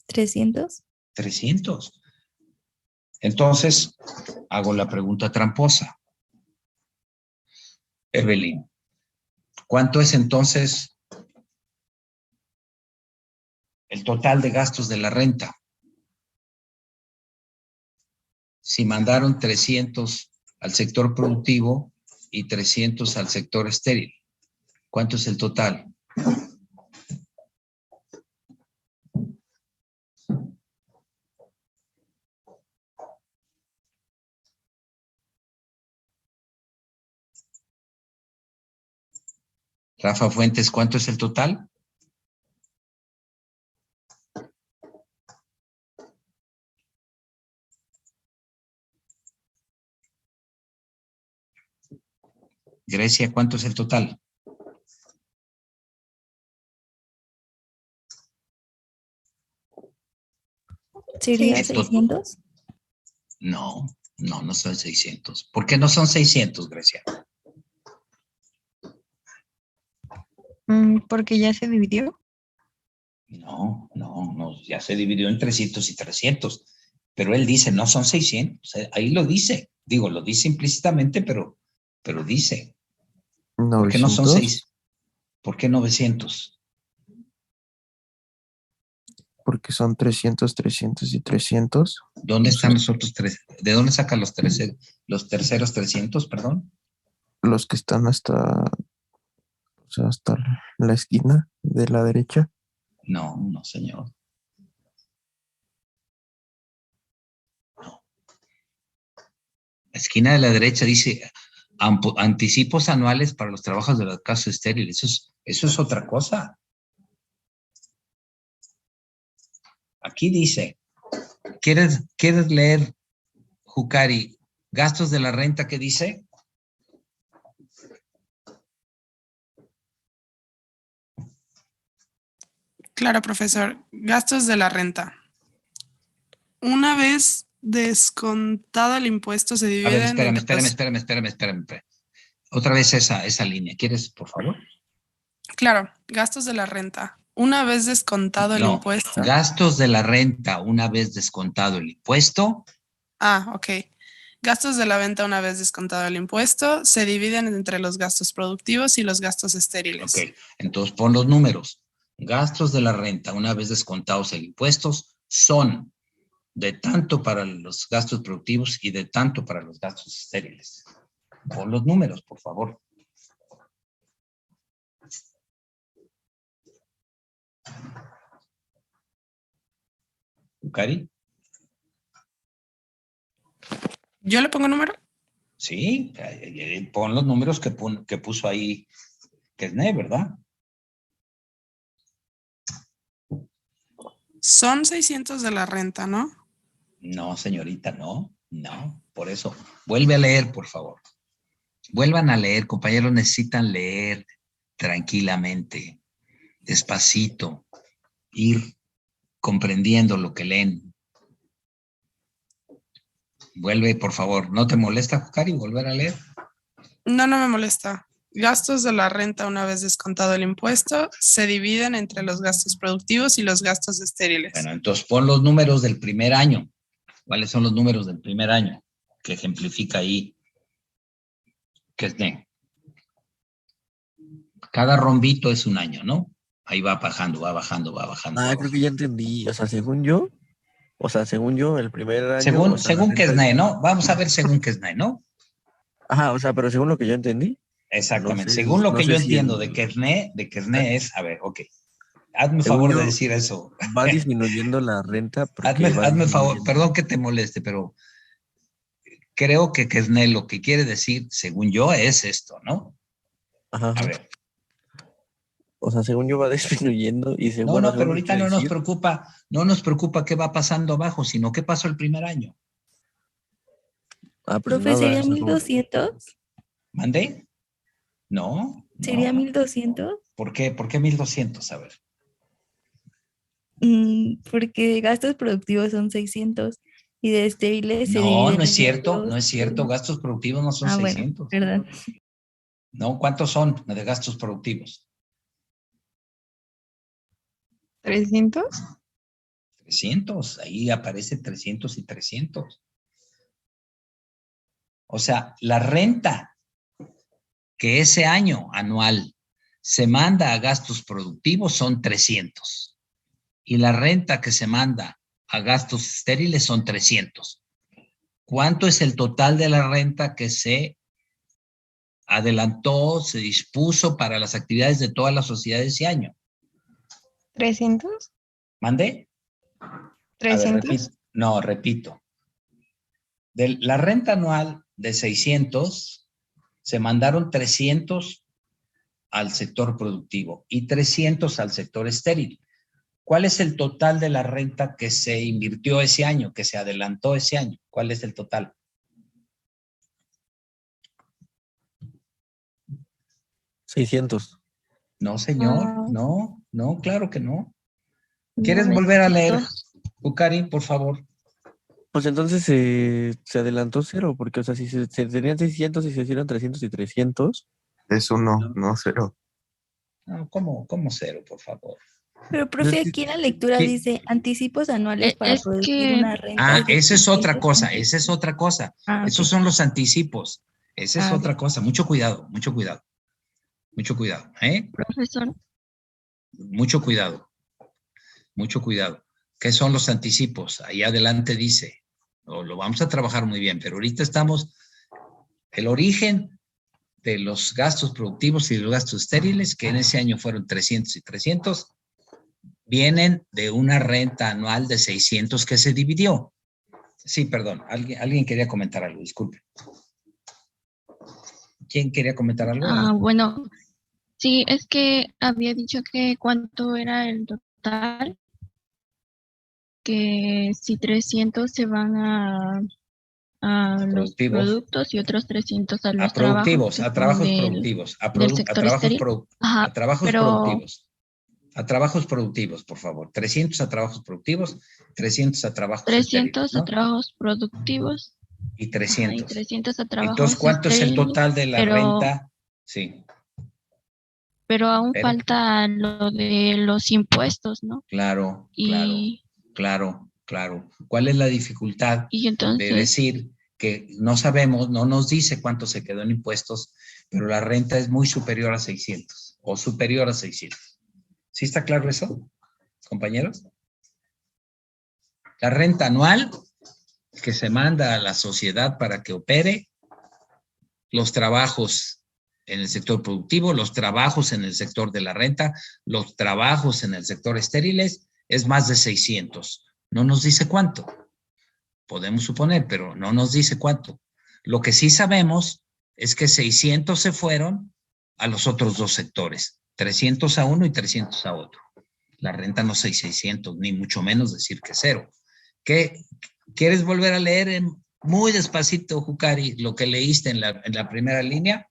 ¿300? 300. Entonces, hago la pregunta tramposa. Evelyn, ¿cuánto es entonces el total de gastos de la renta? Si mandaron 300 al sector productivo y 300 al sector estéril, ¿cuánto es el total? Rafa Fuentes, ¿cuánto es el total? Grecia, ¿cuánto es el total? ¿Sería El 600? No son 600. ¿Por qué no son 600, Grecia? Porque ya se dividió. No, ya se dividió en 300 y 300. Pero él dice, no son 600. Ahí lo dice. Digo, lo dice implícitamente, pero dice. ¿Por qué no son 6? ¿Por qué 900? Porque son 300, 300 y 300. ¿Dónde están los otros tres? ¿De dónde sacan los terceros 300, perdón? Los que están hasta la esquina de la derecha. No, señor. No. La esquina de la derecha dice, Anticipos anuales para los trabajos de los casos estériles. Eso es otra cosa. Aquí dice, ¿quieres leer, Jucari, gastos de la renta? ¿Qué dice? Claro, profesor. Gastos de la renta. Una vez descontado el impuesto, se A dividen ver, espérame. Otra vez esa línea. ¿Quieres, por favor? Claro, gastos de la renta. Una vez descontado el impuesto. Gastos de la renta una vez descontado el impuesto. Ah, ok. Gastos de la venta una vez descontado el impuesto se dividen entre los gastos productivos y los gastos estériles. Ok, entonces pon los números. Gastos de la renta una vez descontados el impuesto son de tanto para los gastos productivos y de tanto para los gastos estériles. Pon los números, por favor. ¿Cari? ¿Yo le pongo número? Sí, pon los números que puso ahí Kesné, ¿verdad? Son 600 de la renta, ¿no? No, señorita, no. Por eso, vuelve a leer, por favor. Vuelvan a leer, compañeros, necesitan leer tranquilamente, despacito, ir comprendiendo lo que leen. Vuelve, por favor. ¿No te molesta, Jucari, volver a leer? No me molesta. Gastos de la renta una vez descontado el impuesto se dividen entre los gastos productivos y los gastos estériles. Bueno, entonces pon los números del primer año. ¿Cuáles son los números del primer año? Que ejemplifica ahí Kesné. Cada rombito es un año, ¿no? Ahí va bajando. Creo que ya entendí. O sea, según yo, el primer año. Según Kesné, ¿no? Vamos a ver según Kesné, ¿no? Ajá, o sea, pero según lo que yo entendí. Exactamente. No sé, según lo que yo si entiendo de Kesné es, a ver, ok. Hazme favor de decir eso. Va disminuyendo la renta. Hazme favor, perdón que te moleste, pero creo que Kesné lo que quiere decir, según yo, es esto, ¿no? Ajá. A ver. O sea, según yo va disminuyendo y según... No, pero ahorita no nos preocupa qué va pasando abajo, sino qué pasó el primer año. Profe, ¿sería 1200? ¿Mandé? No. ¿Sería 1200? ¿Por qué? ¿Por qué 1200? A ver. Porque gastos productivos son 600 y de estériles se No, dividen no es en cierto, dos. no es cierto. Gastos productivos no son 600. Bueno, perdón. No, ¿cuántos son de gastos productivos? 300. 300, ahí aparece 300 y 300. O sea, la renta que ese año anual se manda a gastos productivos son 300. Y la renta que se manda a gastos estériles son 300. ¿Cuánto es el total de la renta que se adelantó, se dispuso para las actividades de toda la sociedad ese año? 300. ¿Mandé? 300. Repito. De la renta anual de 600, se mandaron 300 al sector productivo y 300 al sector estéril. ¿Cuál es el total de la renta que se invirtió ese año, que se adelantó ese año? ¿Cuál es el total? $600. No, señor. No, claro que no. ¿Quieres volver a leer, Jucari, por favor? Pues entonces se adelantó 0, porque, o sea, si se tenían 600 y se hicieron 300 y 300. Es 1, no 0. No, ¿cómo 0, por favor? Pero, profe, aquí en la lectura dice anticipos anuales para producir una renta. Ah, esa es otra cosa, Esos son los anticipos. Esa es otra cosa. Mucho cuidado, ¿eh? Profesor. Mucho cuidado. ¿Qué son los anticipos? Ahí adelante dice, lo vamos a trabajar muy bien, pero ahorita estamos, el origen de los gastos productivos y de los gastos estériles, que en ese año fueron 300 y 300, vienen de una renta anual de 600 que se dividió. Sí, perdón, alguien quería comentar algo, disculpe. ¿Quién quería comentar algo? Bueno, sí, es que había dicho que cuánto era el total, que si 300 se van a los productos y otros 300 a los trabajos que a son trabajos productivos, del sector estéril. a trabajos productivos. A trabajos productivos, por favor. 300 a trabajos productivos, 300 a trabajos 300 estériles, ¿no? a trabajos productivos. Y 300. Y 300 a trabajos Entonces, ¿cuánto es el estériles? total de la renta? Sí. Pero aún falta lo de los impuestos, ¿no? Claro, claro. ¿Cuál es la dificultad de decir que no sabemos, no nos dice cuánto se quedó en impuestos, pero la renta es muy superior a 600 o superior a 600? ¿Sí está claro eso, compañeros? La renta anual que se manda a la sociedad para que opere, los trabajos en el sector productivo, los trabajos en el sector de la renta, los trabajos en el sector estériles, es más de 600. No nos dice cuánto. Podemos suponer, pero no nos dice cuánto. Lo que sí sabemos es que 600 se fueron a los otros dos sectores, 300 a uno y 300 a otro. La renta no es 600, ni mucho menos decir que cero. ¿Qué quieres volver a leer muy despacito, Jucari, lo que leíste en la primera línea?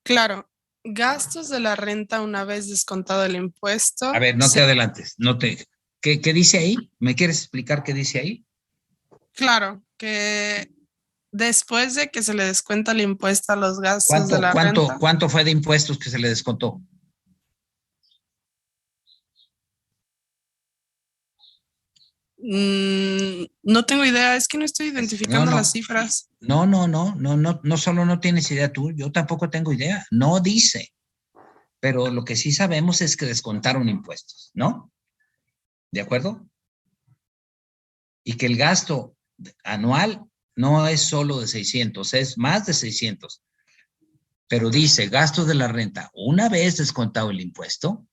Claro, gastos de la renta una vez descontado el impuesto. A ver, no te adelantes, ¿qué dice ahí? ¿Me quieres explicar qué dice ahí? Claro, que después de que se le descuenta el impuesto a los gastos de la renta. ¿Cuánto fue de impuestos que se le descontó? No tengo idea, es que no estoy identificando las cifras. No solo no tienes idea tú, yo tampoco tengo idea, no dice, pero lo que sí sabemos es que descontaron impuestos, ¿no? ¿De acuerdo? Y que el gasto anual no es solo de 600, es más de 600, pero dice gastos de la renta, una vez descontado el impuesto,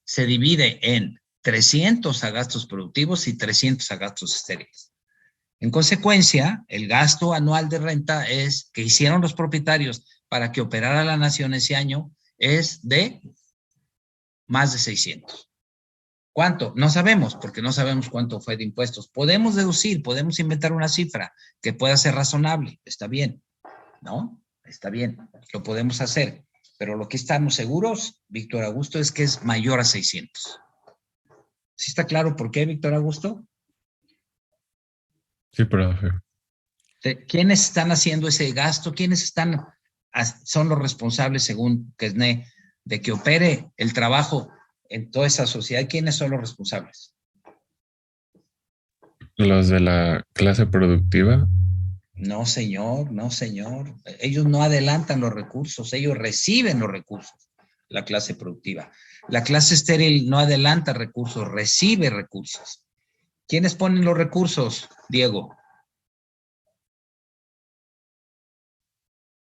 se divide en 300 a gastos productivos y 300 a gastos estériles. En consecuencia, el gasto anual de renta que hicieron los propietarios para que operara la nación ese año es de más de 600. ¿Cuánto? No sabemos, porque no sabemos cuánto fue de impuestos. Podemos deducir, podemos inventar una cifra que pueda ser razonable. Está bien, ¿no? Está bien, lo podemos hacer. Pero lo que estamos seguros, Víctor Augusto, es que es mayor a 600. ¿Sí está claro por qué, Víctor Augusto? Sí, profe. ¿Quiénes están haciendo ese gasto? ¿Quiénes son los responsables, según Quesné, de que opere el trabajo en toda esa sociedad? ¿Quiénes son los responsables? ¿Los de la clase productiva? No, señor. Ellos no adelantan los recursos, ellos reciben los recursos, la clase productiva. La clase estéril no adelanta recursos, recibe recursos. ¿Quiénes ponen los recursos, Diego?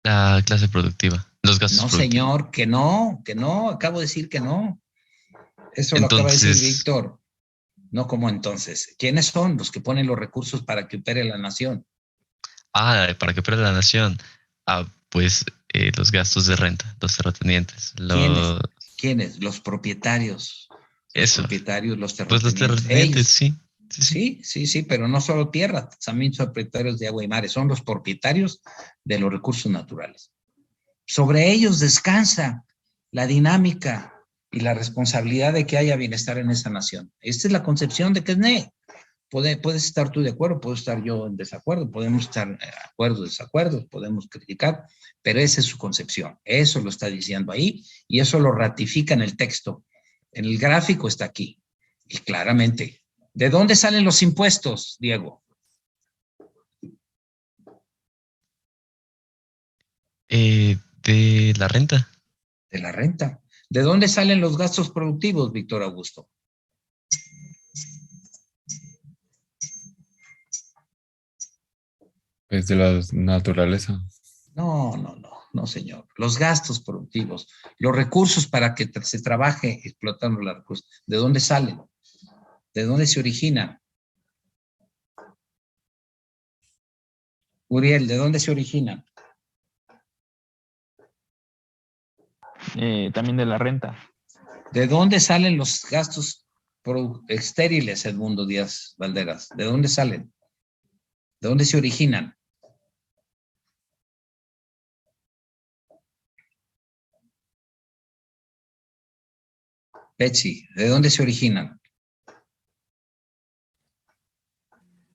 La clase productiva, los gastos productivos. No, señor, que no, acabo de decir que no. Eso lo acaba de decir Víctor. No, ¿cómo entonces? ¿Quiénes son los que ponen los recursos para que opere la nación? Para que opere la nación. Pues los gastos de renta, los terratenientes. ¿Quiénes? Los propietarios. Los propietarios, los terratenientes. Pues los terratenientes, sí. Sí, pero no solo tierra, también son propietarios de agua y mares, son los propietarios de los recursos naturales. Sobre ellos descansa la dinámica y la responsabilidad de que haya bienestar en esa nación. Esta es la concepción de Quesné. Puedes estar tú de acuerdo, puedo estar yo en desacuerdo, podemos estar de acuerdo, desacuerdo, podemos criticar, pero esa es su concepción. Eso lo está diciendo ahí y eso lo ratifica en el texto. En el gráfico está aquí y claramente. ¿De dónde salen los impuestos, Diego? De la renta. De la renta. ¿De dónde salen los gastos productivos, Víctor Augusto? Es de la naturaleza. No, señor. Los gastos productivos, los recursos para que se trabaje explotando los recursos, ¿de dónde salen? ¿De dónde se originan? Uriel, ¿de dónde se originan? También de la renta. ¿De dónde salen los gastos estériles, Edmundo Díaz Valderas? ¿De dónde salen? ¿De dónde se originan? Betsy, ¿de dónde se originan?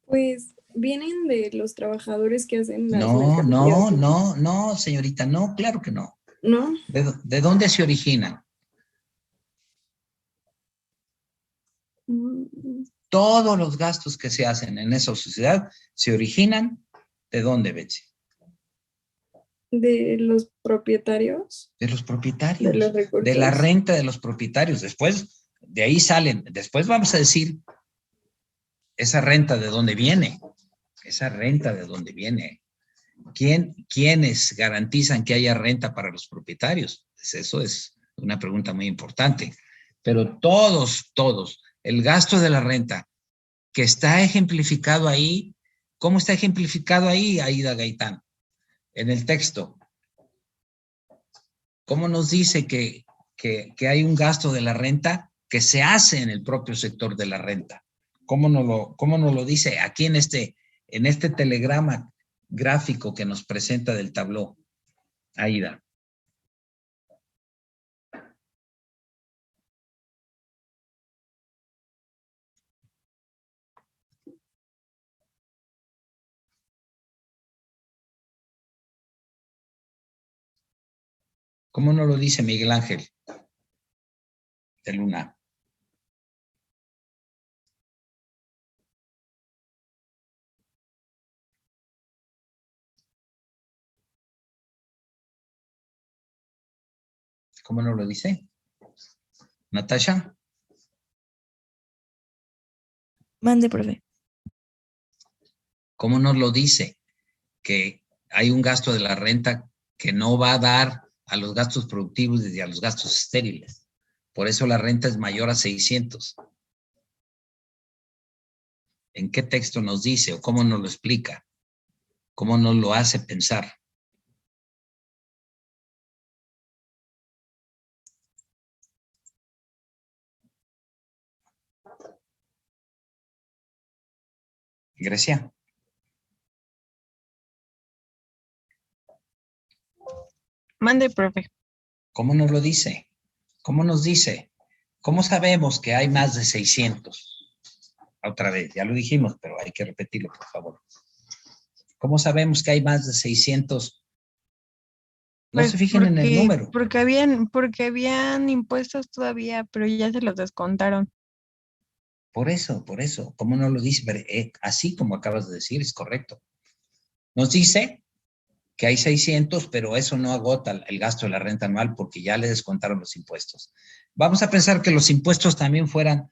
Pues vienen de los trabajadores que hacen las No, mercancías. no, señorita, no, claro que no. ¿No? ¿De dónde se originan? Todos los gastos que se hacen en esa sociedad se originan, ¿de dónde, Betsy? De los propietarios. De los propietarios. De los recursos. De la renta de los propietarios. Después, de ahí salen. Después vamos a decir, esa renta de dónde viene. Esa renta de dónde viene. ¿Quiénes garantizan que haya renta para los propietarios? Pues eso es una pregunta muy importante. Pero todos, el gasto de la renta que está ejemplificado ahí, ¿cómo está ejemplificado ahí, Aida Gaitán? En el texto. ¿Cómo nos dice que hay un gasto de la renta que se hace en el propio sector de la renta? ¿Cómo nos lo dice aquí en este telegrama gráfico que nos presenta del tabló, Aida? ¿Cómo nos lo dice Miguel Ángel de Luna? ¿Cómo nos lo dice? Natasha. Mande, profe. ¿Cómo nos lo dice? Que hay un gasto de la renta que no va a dar a los gastos productivos y a los gastos estériles. Por eso la renta es mayor a 600. ¿En qué texto nos dice o cómo nos lo explica? ¿Cómo nos lo hace pensar? Grecia. Mande, profe. ¿Cómo nos lo dice? ¿Cómo nos dice? ¿Cómo sabemos que hay más de 600? Otra vez, ya lo dijimos, pero hay que repetirlo, por favor. ¿Cómo sabemos que hay más de 600? No se fijen en el número. Porque habían impuestos todavía, pero ya se los descontaron. Por eso. ¿Cómo no lo dice? Pero, así como acabas de decir, es correcto. Nos dice que hay 600, pero eso no agota el gasto de la renta anual porque ya le descontaron los impuestos. Vamos a pensar que los impuestos también fueran,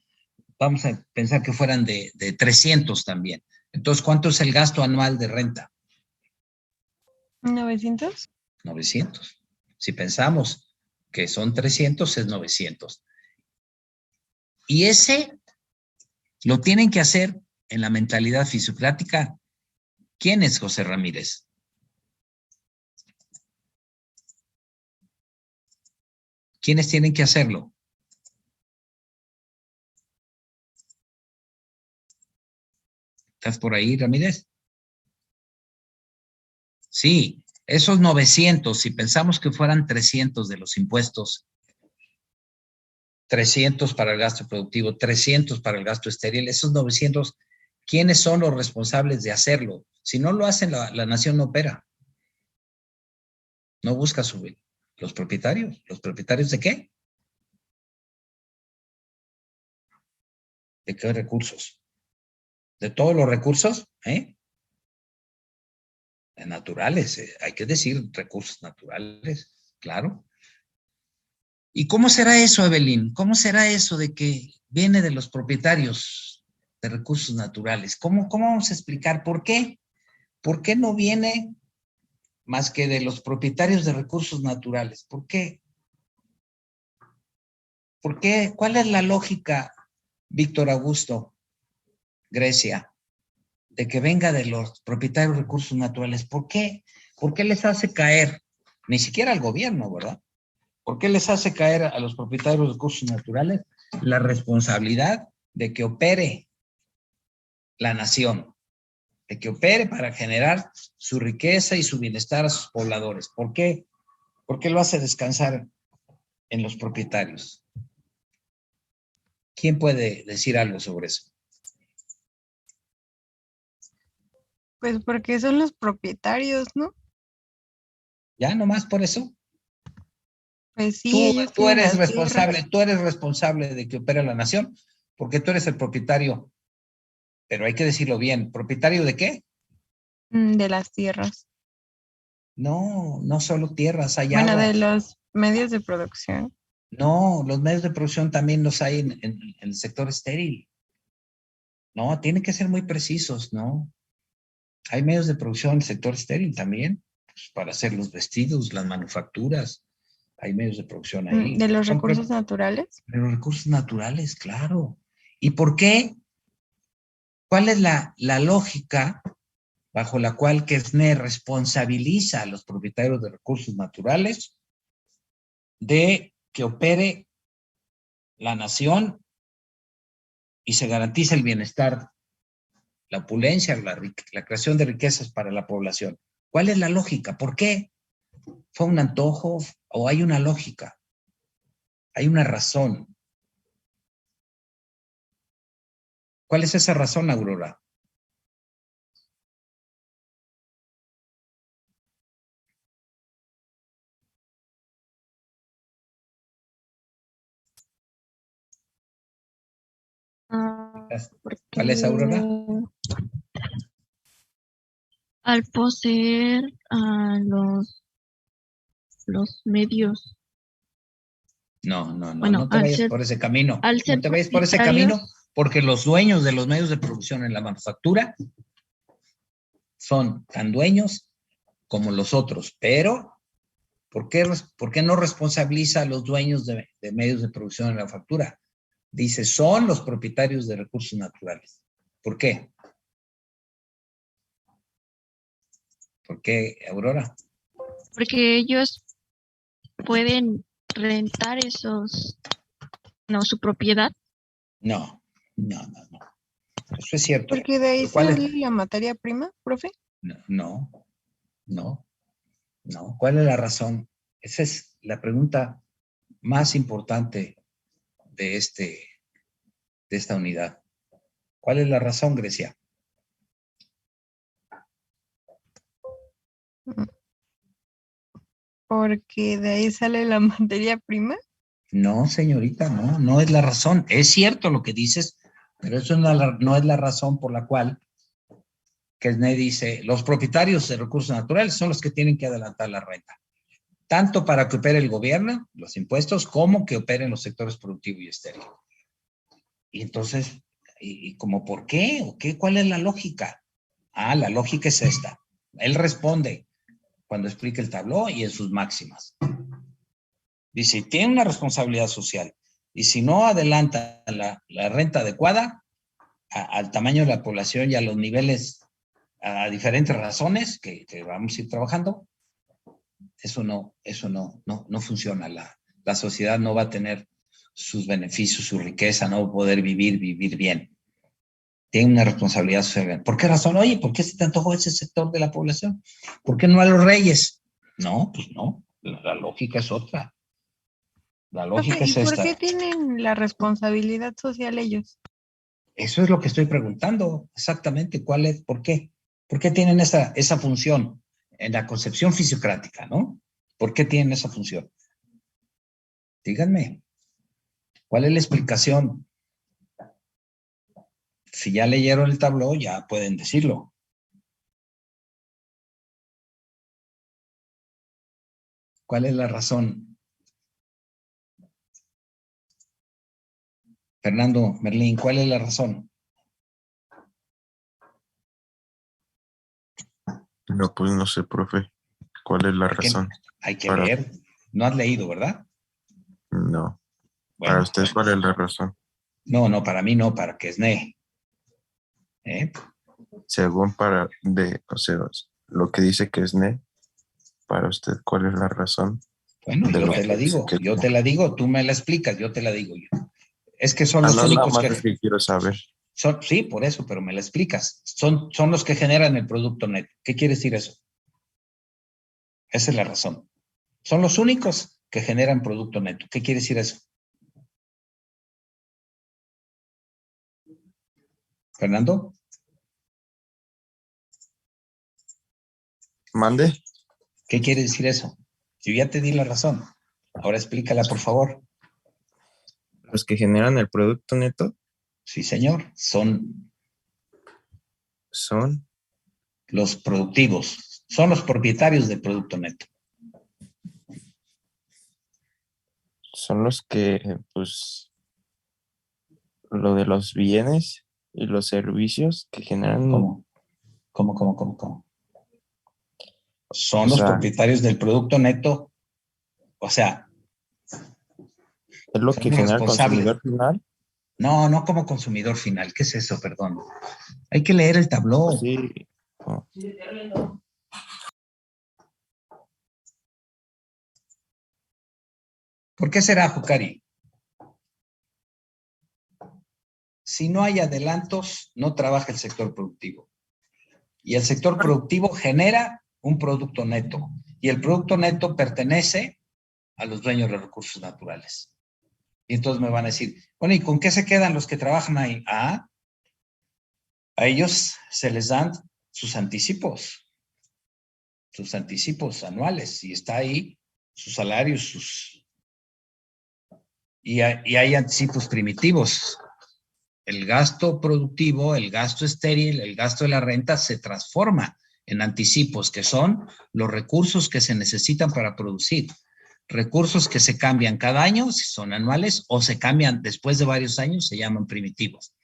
vamos a pensar que fueran de 300 también. Entonces, ¿cuánto es el gasto anual de renta? 900. 900. Si pensamos que son 300, es 900. Y ese lo tienen que hacer en la mentalidad fisiocrática. ¿Quién es José Ramírez? ¿Quiénes tienen que hacerlo? ¿Estás por ahí, Ramírez? Sí, esos 900, si pensamos que fueran 300 de los impuestos, 300 para el gasto productivo, 300 para el gasto estéril, esos 900, ¿quiénes son los responsables de hacerlo? Si no lo hacen, la nación no opera. No busca subir. Los propietarios. ¿Los propietarios de qué? ¿De qué recursos? ¿De todos los recursos? Naturales. Hay que decir recursos naturales, claro. ¿Y cómo será eso, Evelyn? ¿Cómo será eso de que viene de los propietarios de recursos naturales? ¿Cómo vamos a explicar por qué? ¿Por qué no viene más que de los propietarios de recursos naturales? ¿Por qué? ¿Por qué? ¿Cuál es la lógica, Víctor Augusto, Grecia, de que venga de los propietarios de recursos naturales. ¿Por qué? ¿Por qué les hace caer? Ni siquiera al gobierno, ¿verdad? ¿Por qué les hace caer a los propietarios de recursos naturales la responsabilidad de que opere la nación? De que opere para generar su riqueza y su bienestar a sus pobladores. ¿Por qué? ¿Por qué lo hace descansar en los propietarios? ¿Quién puede decir algo sobre eso? Pues porque son los propietarios, ¿no? ¿Ya nomás por eso? Pues sí, ellos Tú tienen eres las responsable, tierras. tú eres responsable de que opere la nación, porque tú eres el propietario, pero hay que decirlo bien, ¿propietario de qué? De las tierras. No, no solo tierras, hay Bueno, de aguas. los medios de producción. No, los medios de producción también los hay en el sector estéril. No, tienen que ser muy precisos, ¿no? Hay medios de producción en el sector estéril también, pues, para hacer los vestidos, las manufacturas. Hay medios de producción ahí. De los recursos naturales. De los recursos naturales, claro. ¿Y por qué? ¿Cuál es la lógica bajo la cual Kesné responsabiliza a los propietarios de recursos naturales de que opere la nación y se garantiza el bienestar, la opulencia, la creación de riquezas para la población? ¿Cuál es la lógica? ¿Por qué? ¿Fue un antojo o hay una lógica? Hay una razón. ¿Cuál es esa razón, Aurora? ¿Cuál es, Aurora? Al poseer los medios. No, Bueno, no te vayas por ese camino. Al ser No te vayas por ese propietarios, camino, porque los dueños de los medios de producción en la manufactura son tan dueños como los otros. Pero, ¿por qué no responsabiliza a los dueños de medios de producción en la manufactura? Dice, son los propietarios de recursos naturales. ¿Por qué? ¿Por qué, Aurora? Porque ellos pueden rentar su propiedad. No. Eso es cierto. Porque de ahí ¿Cuál sale es? la materia prima, profe. No. ¿Cuál es la razón? Esa es la pregunta más importante de esta unidad. ¿Cuál es la razón, Grecia? Porque de ahí sale la materia prima. No, señorita, no es la razón. Es cierto lo que dices, pero eso no es la razón por la cual Kesné dice, los propietarios de recursos naturales son los que tienen que adelantar la renta, tanto para que opere el gobierno, los impuestos, como que operen los sectores productivos y estéril. Y entonces, ¿y como por qué? ¿O qué? ¿Cuál es la lógica? La lógica es esta. Él responde cuando explica el tabló y en sus máximas. Dice, tiene una responsabilidad social. Y si no adelanta la renta adecuada al tamaño de la población y a los niveles, a diferentes razones que vamos a ir trabajando, eso no funciona. La sociedad no va a tener sus beneficios, su riqueza, no va a poder vivir bien. Tiene una responsabilidad social. ¿Por qué razón? Oye, ¿por qué se te antojó ese sector de la población? ¿Por qué no a los reyes? No, pues no. La lógica es otra. La lógica es ¿Y por esta. qué tienen la responsabilidad social ellos? Eso es lo que estoy preguntando. Exactamente. ¿Cuál es? ¿Por qué? ¿Por qué tienen esa función en la concepción fisiocrática, no? ¿Por qué tienen esa función? Díganme. ¿Cuál es la explicación? Si ya leyeron el tabló, ya pueden decirlo. ¿Cuál es la razón? Fernando, Merlín, ¿cuál es la razón? No, pues no sé, profe. ¿Cuál es la razón? Hay que leer. No has leído, ¿verdad? No. Bueno, para ustedes, ¿cuál es la razón? No, para mí no, para Kesné. según o sea, lo que dice que es net, para usted, ¿cuál es la razón? Bueno, de yo lo te la que dice digo, que es yo net? te la digo, tú me la explicas, yo te la digo yo. Es que son los No, nada únicos más es que quiero saber. sí, por eso, pero me la explicas. Son los que generan el producto neto. ¿Qué quiere decir eso? Esa es la razón. Son los únicos que generan producto neto. ¿Qué quiere decir eso? Fernando. Mande. ¿Qué quiere decir eso? Yo ya te di la razón. Ahora explícala, por favor. Los que generan el producto neto Sí, señor. Son son los productivos. Son los propietarios del producto neto. son los que, pues, lo de los bienes y los servicios que generan. ¿Cómo? ¿Cómo? Son O los sea, propietarios del producto neto. O sea, es lo son que los genera el responsables. consumidor final. No como consumidor final. ¿Qué es eso? Perdón. Hay que leer el tablón. Sí. Oh. ¿Por qué será, Jucari? Si no hay adelantos, no trabaja el sector productivo. Y el sector productivo genera un producto neto. Y el producto neto pertenece a los dueños de los recursos naturales. Y entonces me van a decir, bueno, ¿y con qué se quedan los que trabajan ahí? A ellos se les dan sus anticipos anuales. Y está ahí sus salarios, y hay anticipos primitivos. El gasto productivo, el gasto estéril, el gasto de la renta se transforma en anticipos, que son los recursos que se necesitan para producir. Recursos que se cambian cada año, si son anuales, o se cambian después de varios años, se llaman primitivos.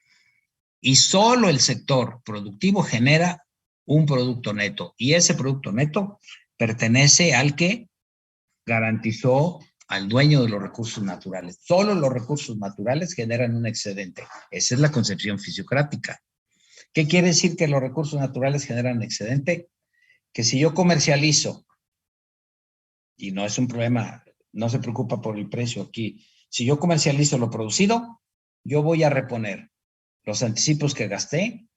Y solo el sector productivo genera un producto neto, y ese producto neto pertenece al que garantizó al dueño de los recursos naturales. Solo los recursos naturales generan un excedente. Esa es la concepción fisiocrática. ¿Qué quiere decir que los recursos naturales generan excedente? Que si yo comercializo, y no es un problema, no se preocupa por el precio aquí, si yo comercializo lo producido, yo voy a reponer los anticipos que gasté,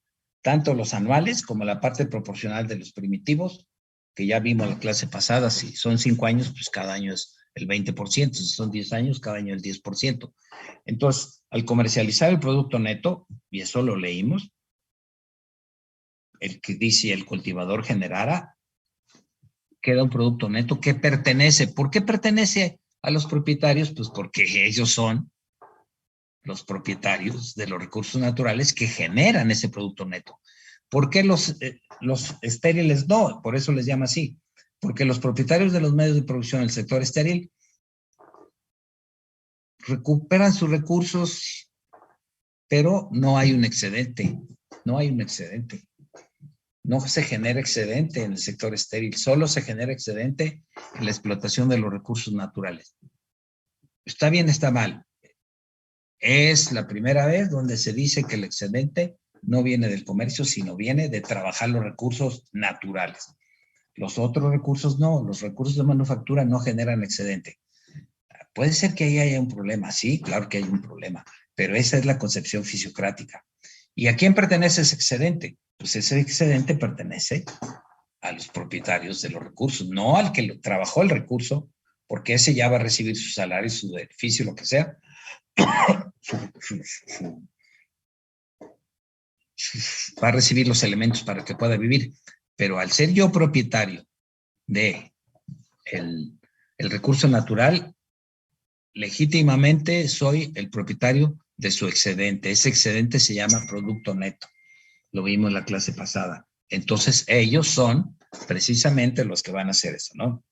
tanto los anuales como la parte proporcional de los primitivos, que ya vimos en la clase pasada. Si son 5 años, pues cada año es el 20%, si son 10 años, cada año el 10%. Entonces, al comercializar el producto neto, y eso lo leímos, el que dice el cultivador generara, queda un producto neto que pertenece. ¿Por qué pertenece a los propietarios? Pues porque ellos son los propietarios de los recursos naturales que generan ese producto neto. ¿Por qué los estériles no? Por eso les llama así. Porque los propietarios de los medios de producción del sector estéril recuperan sus recursos, pero no hay un excedente. No hay un excedente. No se genera excedente en el sector estéril. Solo se genera excedente en la explotación de los recursos naturales. ¿Está bien, está mal? Es la primera vez donde se dice que el excedente no viene del comercio, sino viene de trabajar los recursos naturales. Los otros recursos no, los recursos de manufactura no generan excedente. Puede ser que ahí haya un problema, sí, claro que hay un problema, pero esa es la concepción fisiocrática. ¿Y a quién pertenece ese excedente? Pues ese excedente pertenece a los propietarios de los recursos, no al que trabajó el recurso, porque ese ya va a recibir su salario, su beneficio, lo que sea, va a recibir los elementos para que pueda vivir. Pero al ser yo propietario de el recurso natural, legítimamente soy el propietario de su excedente. Ese excedente se llama producto neto. Lo vimos en la clase pasada. Entonces, ellos son precisamente los que van a hacer eso, ¿no?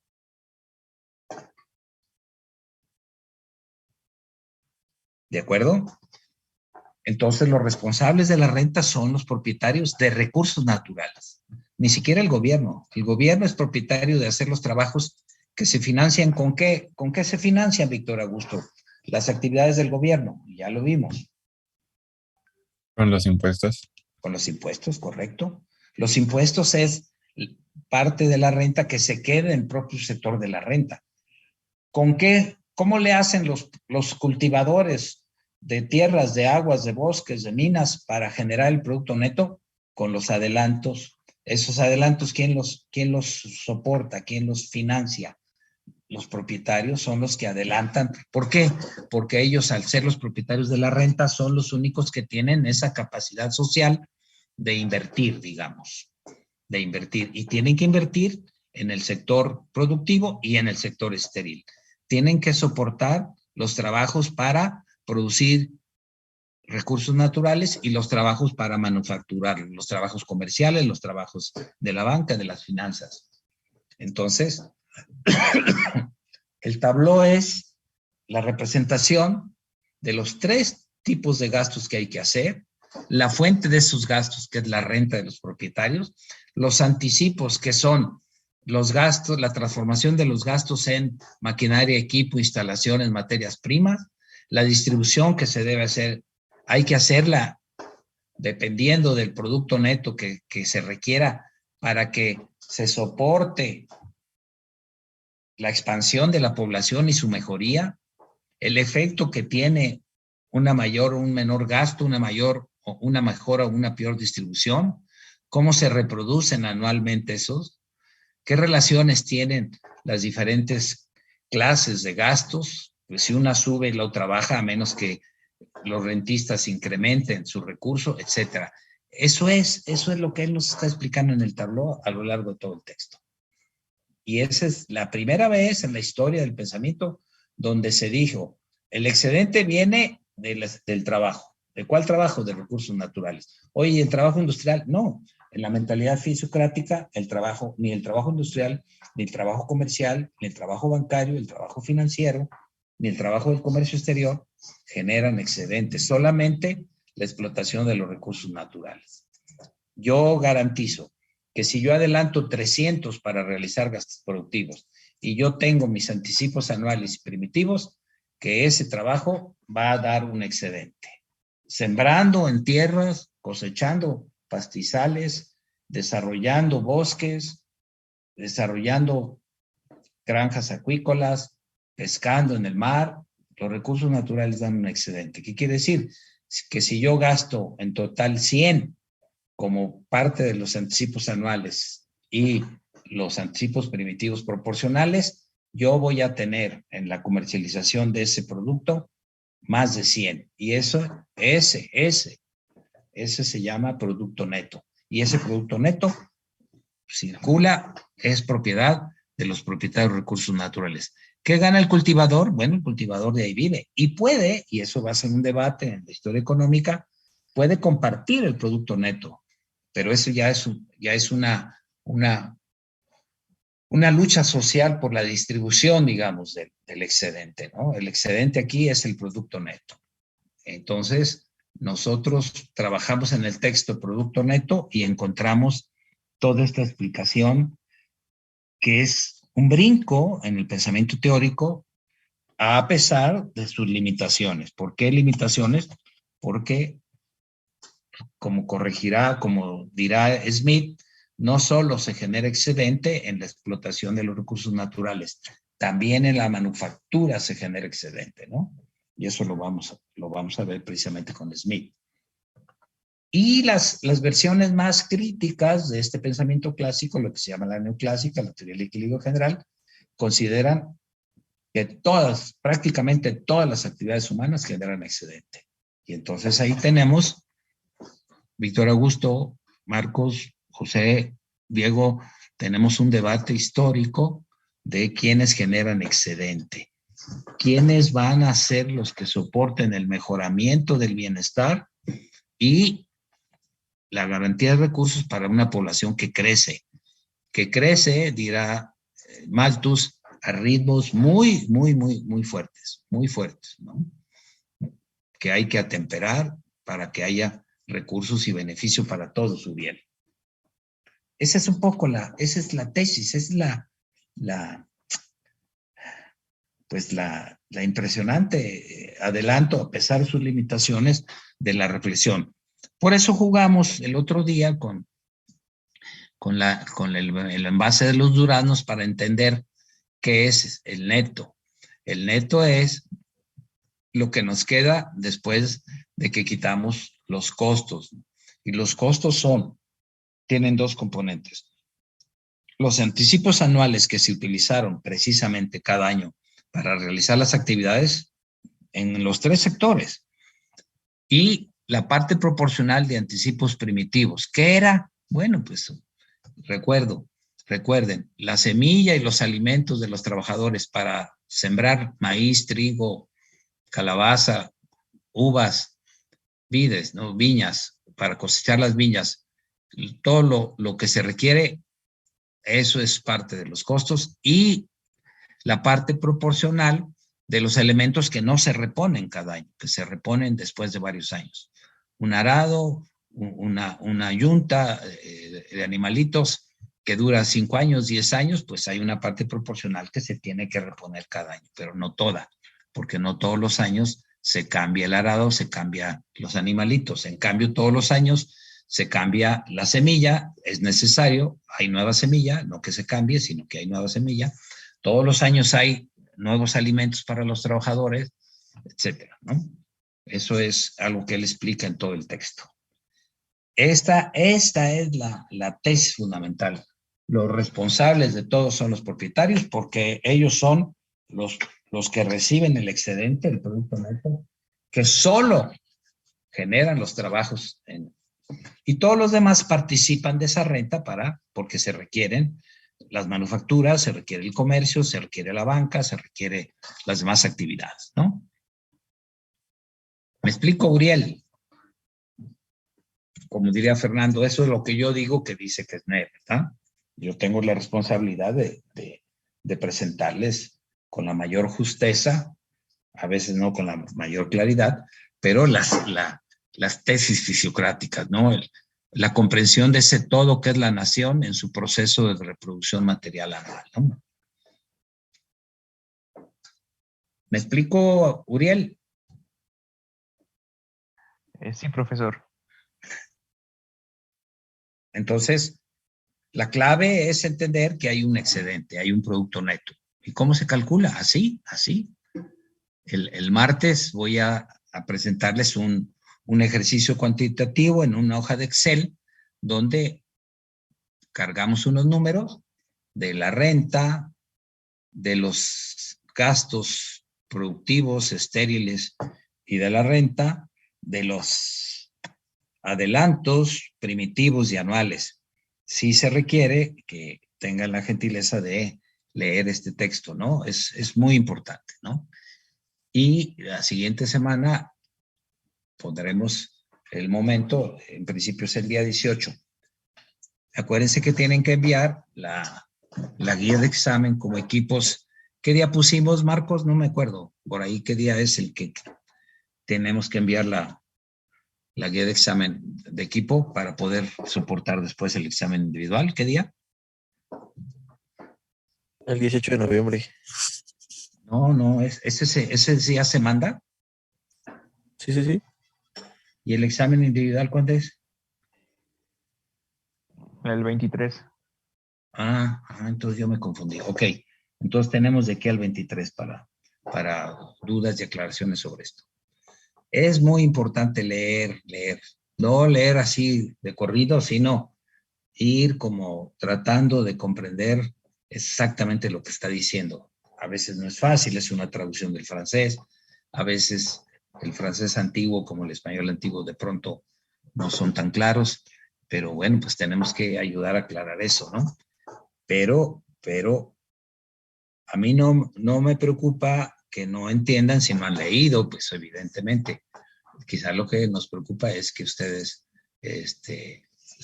¿De acuerdo? Entonces, los responsables de la renta son los propietarios de recursos naturales. Ni siquiera el gobierno. El gobierno es propietario de hacer los trabajos que se financian. ¿Con qué? ¿Con qué se financian, Víctor Augusto? Las actividades del gobierno. Ya lo vimos. Con los impuestos. Con los impuestos, correcto. Los impuestos es parte de la renta que se queda en el propio sector de la renta. ¿Con qué? ¿Cómo le hacen los cultivadores de tierras, de aguas, de bosques, de minas para generar el producto neto? Con los adelantos. Esos adelantos, ¿quién los soporta? ¿Quién los financia? Los propietarios son los que adelantan. ¿Por qué? Porque ellos, al ser los propietarios de la renta, son los únicos que tienen esa capacidad social de invertir, digamos, de invertir. Y tienen que invertir en el sector productivo y en el sector estéril. Tienen que soportar los trabajos para producir recursos naturales y los trabajos para manufacturar, los trabajos comerciales, los trabajos de la banca, de las finanzas. Entonces, el tabló es la representación de los 3 tipos de gastos que hay que hacer, la fuente de esos gastos, que es la renta de los propietarios, los anticipos, que son los gastos, la transformación de los gastos en maquinaria, equipo, instalaciones, materias primas, la distribución que se debe hacer, hay que hacerla dependiendo del producto neto que se requiera para que se soporte la expansión de la población y su mejoría, el efecto que tiene una mayor o un menor gasto, una mejor o una peor distribución, cómo se reproducen anualmente esos, qué relaciones tienen las diferentes clases de gastos, pues si una sube y la otra baja, a menos que los rentistas incrementen su recurso, etcétera. Eso es lo que él nos está explicando en el tabló a lo largo de todo el texto. Y esa es la primera vez en la historia del pensamiento donde se dijo, el excedente viene del trabajo. ¿De cuál trabajo? De recursos naturales. Oye, ¿el trabajo industrial? No. En la mentalidad filosócrata, ni el trabajo industrial, ni el trabajo comercial, ni el trabajo bancario, el trabajo financiero, ni el trabajo del comercio exterior generan excedentes. Solamente la explotación de los recursos naturales. Yo garantizo que si yo adelanto 300 para realizar gastos productivos y yo tengo mis anticipos anuales y primitivos, que ese trabajo va a dar un excedente. Sembrando en tierras, cosechando pastizales, desarrollando bosques, desarrollando granjas acuícolas, pescando en el mar, los recursos naturales dan un excedente. ¿Qué quiere decir? Que si yo gasto en total 100 como parte de los anticipos anuales y los anticipos primitivos proporcionales, yo voy a tener en la comercialización de ese producto más de 100. Y ese se llama producto neto. Y ese producto neto circula, es propiedad de los propietarios de recursos naturales. ¿Qué gana el cultivador? Bueno, el cultivador de ahí vive. Y puede, y eso va a ser un debate en la historia económica, puede compartir el producto neto. Pero eso ya es una lucha social por la distribución, digamos, del excedente, ¿no? El excedente aquí es el producto neto. Entonces, nosotros trabajamos en el texto producto neto y encontramos toda esta explicación que es un brinco en el pensamiento teórico a pesar de sus limitaciones. ¿Por qué limitaciones? Porque como dirá Smith, no solo se genera excedente en la explotación de los recursos naturales, también en la manufactura se genera excedente, ¿no? Y eso lo vamos a ver precisamente con Smith. Y las versiones más críticas de este pensamiento clásico, lo que se llama la neoclásica, la teoría del equilibrio general, consideran que prácticamente todas las actividades humanas generan excedente. Y entonces ahí tenemos Víctor Augusto, Marcos, José, Diego, tenemos un debate histórico de quiénes generan excedente. ¿Quiénes van a ser los que soporten el mejoramiento del bienestar y la garantía de recursos para una población que crece? Que crece, dirá Malthus, a ritmos muy fuertes, ¿no? Que hay que atemperar para que haya recursos y beneficio para todo su bien. Esa es un poco esa es la tesis, es la impresionante adelanto, a pesar de sus limitaciones, de la reflexión. Por eso jugamos el otro día con con el envase de los duraznos para entender qué es el neto. El neto es lo que nos queda después de que quitamos los costos. Y los costos tienen dos componentes. Los anticipos anuales que se utilizaron precisamente cada año para realizar las actividades en los 3 sectores. Y la parte proporcional de anticipos primitivos. ¿Qué era? Bueno, pues recuerden, la semilla y los alimentos de los trabajadores para sembrar maíz, trigo, calabaza, uvas, vides, ¿no? Viñas, para cosechar las viñas, todo lo que se requiere, eso es parte de los costos, y la parte proporcional de los elementos que no se reponen cada año, que se reponen después de varios años. Un arado, una yunta de animalitos que dura 5 años, 10 años, pues hay una parte proporcional que se tiene que reponer cada año, pero no toda, porque no todos los años se cambia el arado, se cambia los animalitos. En cambio, todos los años se cambia la semilla, es necesario, hay nueva semilla, no que se cambie, sino que hay nueva semilla. Todos los años hay nuevos alimentos para los trabajadores, etcétera, ¿no? Eso es algo que él explica en todo el texto. Esta es la tesis fundamental. Los responsables de todo son los propietarios, porque ellos son los que reciben el excedente, el producto neto, que solo generan los trabajos. Y todos los demás participan de esa renta porque se requieren las manufacturas, se requiere el comercio, se requiere la banca, se requiere las demás actividades, ¿no? ¿Me explico, Uriel? Como diría Fernando, eso es lo que yo digo que dice que es NEP, ¿verdad? Yo tengo la responsabilidad de presentarles con la mayor justeza, a veces no con la mayor claridad, pero las tesis fisiocráticas, ¿no? La comprensión de ese todo que es la nación en su proceso de reproducción material anual, ¿no? ¿Me explico, Uriel? Sí, profesor. Entonces, La clave es entender que hay un excedente, hay un producto neto. ¿Y cómo se calcula? Así. El martes voy a presentarles un ejercicio cuantitativo en una hoja de Excel donde cargamos unos números de la renta, de los gastos productivos, estériles y de la renta, de los adelantos primitivos y anuales. Sí se requiere que tengan la gentileza de leer este texto, ¿no? Es muy importante, ¿no? Y la siguiente semana pondremos el momento, en principio es el día 18. Acuérdense que tienen que enviar la guía de examen como equipos. ¿Qué día pusimos, Marcos? No me acuerdo. Por ahí, ¿qué día es el que tenemos que enviar la guía de examen de equipo para poder soportar después el examen individual? ¿Qué día? El 18 de noviembre. No, ese día se manda. Sí. ¿Y el examen individual cuándo es? El 23. Entonces yo me confundí. Ok, entonces tenemos de aquí al 23 para dudas y aclaraciones sobre esto. Es muy importante leer. No leer así de corrido, sino ir como tratando de comprender exactamente lo que está diciendo. A veces no es fácil, es una traducción del francés. A veces el francés antiguo como el español antiguo de pronto no son tan claros. Pero bueno, pues tenemos que ayudar a aclarar eso, ¿no? Pero a mí no me preocupa que no entiendan si no han leído, pues evidentemente. Quizá lo que nos preocupa es que ustedes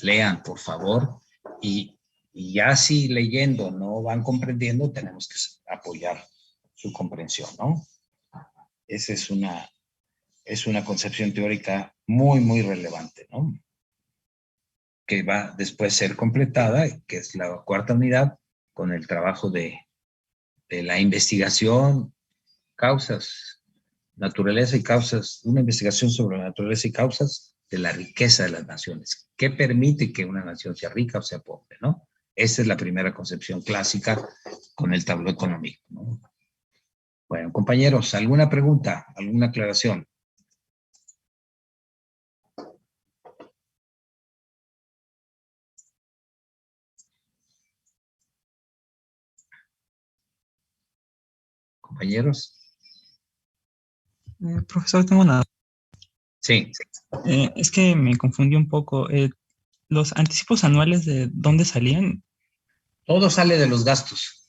lean, por favor, y ya si leyendo no van comprendiendo, tenemos que apoyar su comprensión, ¿no? Esa es una concepción teórica muy, muy relevante, ¿no? Que va después a ser completada, que es la 4ª unidad, con el trabajo de la investigación, causas naturaleza y causas, una investigación sobre la naturaleza y causas de la riqueza de las naciones. ¿Qué permite que una nación sea rica o sea pobre, no? Esa es la primera concepción clásica con el tablero económico, ¿no? Bueno, compañeros, ¿alguna pregunta? ¿Alguna aclaración? Compañeros. Profesor, tengo una. Sí. Es que me confundí un poco. ¿Los anticipos anuales de dónde salían? Todo sale de los gastos.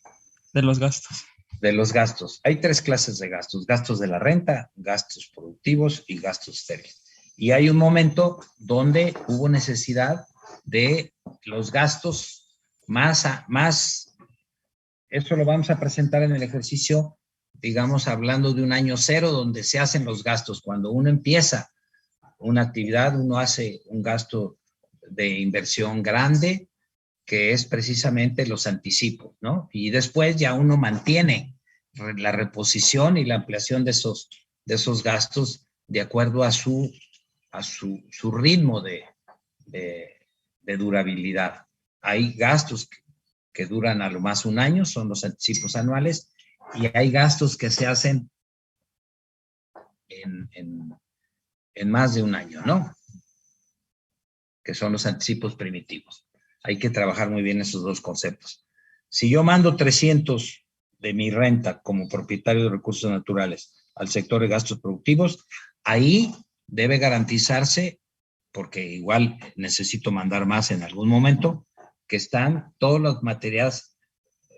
De los gastos. De los gastos. Hay 3 clases de gastos. Gastos de la renta, gastos productivos y gastos estériles. Y hay un momento donde hubo necesidad de los gastos más, eso lo vamos a presentar en el ejercicio, digamos, hablando de un año cero, donde se hacen los gastos. Cuando uno empieza una actividad, uno hace un gasto de inversión grande, que es precisamente los anticipos, ¿no? Y después ya uno mantiene la reposición y la ampliación de esos gastos de acuerdo a su ritmo de durabilidad. Hay gastos que duran a lo más un año, son los anticipos anuales, y hay gastos que se hacen en más de un año, ¿no? Que son los anticipos primitivos. Hay que trabajar muy bien esos dos conceptos. Si yo mando 300 de mi renta como propietario de recursos naturales al sector de gastos productivos, ahí debe garantizarse, porque igual necesito mandar más en algún momento, que están todos los materiales,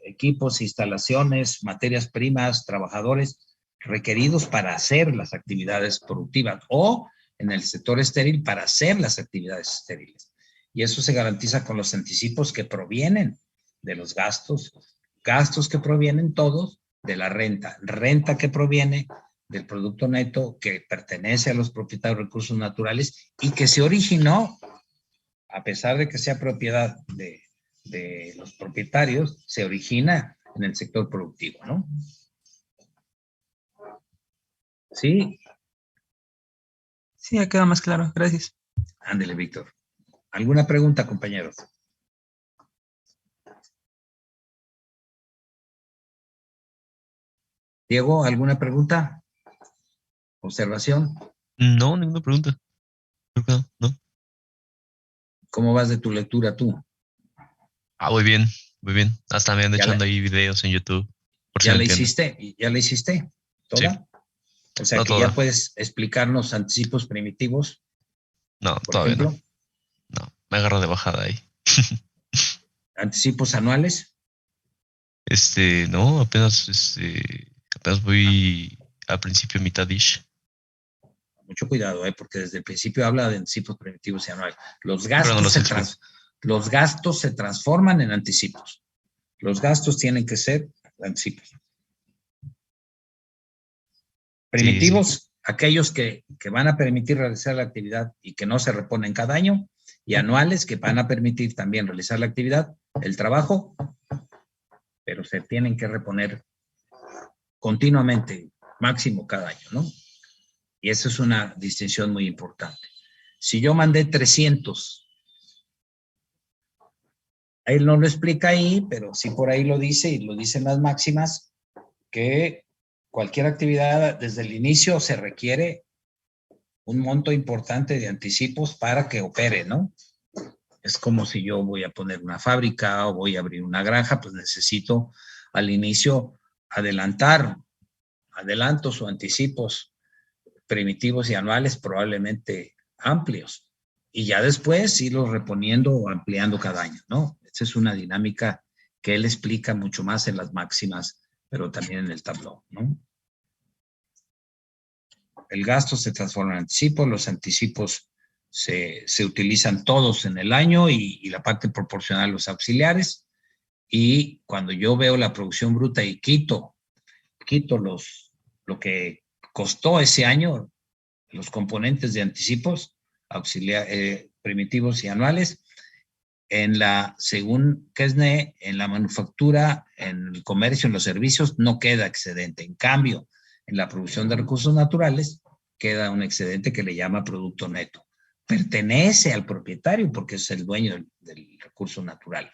equipos, instalaciones, materias primas, trabajadores requeridos para hacer las actividades productivas o en el sector estéril para hacer las actividades estériles. Y eso se garantiza con los anticipos que provienen de los gastos que provienen todos de la renta que proviene del producto neto que pertenece a los propietarios de recursos naturales y que se originó, a pesar de que sea propiedad de los propietarios, se origina en el sector productivo, ¿no? ¿Sí? Sí, ya queda más claro. Gracias. Ándele, Víctor. ¿Alguna pregunta, compañeros? Diego, ¿alguna pregunta? ¿Observación? No, ninguna pregunta. Creo que no. ¿Cómo vas de tu lectura tú? Muy bien, muy bien. Hasta me ando Ya echando ahí videos en YouTube. Por si ¿Ya no la entiendo. hiciste? ¿Ya la hiciste? ¿Toda? Sí. O sea No que toda. ya puedes explicarnos anticipos primitivos. No, por todavía ejemplo. no. Me agarro de bajada ahí. ¿Anticipos anuales? No, apenas voy al principio mitadish. Mucho cuidado, porque desde el principio habla de anticipos primitivos y anuales. Los Pero no gastos, los gastos se transforman en anticipos. Los gastos tienen que ser anticipos. Primitivos, sí. Aquellos que van a permitir realizar la actividad y que no se reponen cada año, y anuales que van a permitir también realizar la actividad, el trabajo, pero se tienen que reponer continuamente, máximo cada año, ¿no? Y esa es una distinción muy importante. Si yo mandé 300, él no lo explica ahí, pero sí por ahí lo dice, y lo dicen las máximas, que cualquier actividad desde el inicio se requiere un monto importante de anticipos para que opere, ¿no? Es como si yo voy a poner una fábrica o voy a abrir una granja, pues necesito al inicio adelantos o anticipos primitivos y anuales probablemente amplios. Y ya después irlos reponiendo o ampliando cada año, ¿no? Esa es una dinámica que él explica mucho más en las máximas, pero también en el tablón, ¿no? El gasto se transforma en anticipos, los anticipos se utilizan todos en el año y la parte proporcional los auxiliares. Y cuando yo veo la producción bruta y quito lo que costó ese año, los componentes de anticipos primitivos y anuales, según Kesne, en la manufactura, en el comercio, en los servicios, no queda excedente. En cambio, En la producción de recursos naturales queda un excedente que le llama producto neto. Pertenece al propietario porque es el dueño del recurso natural.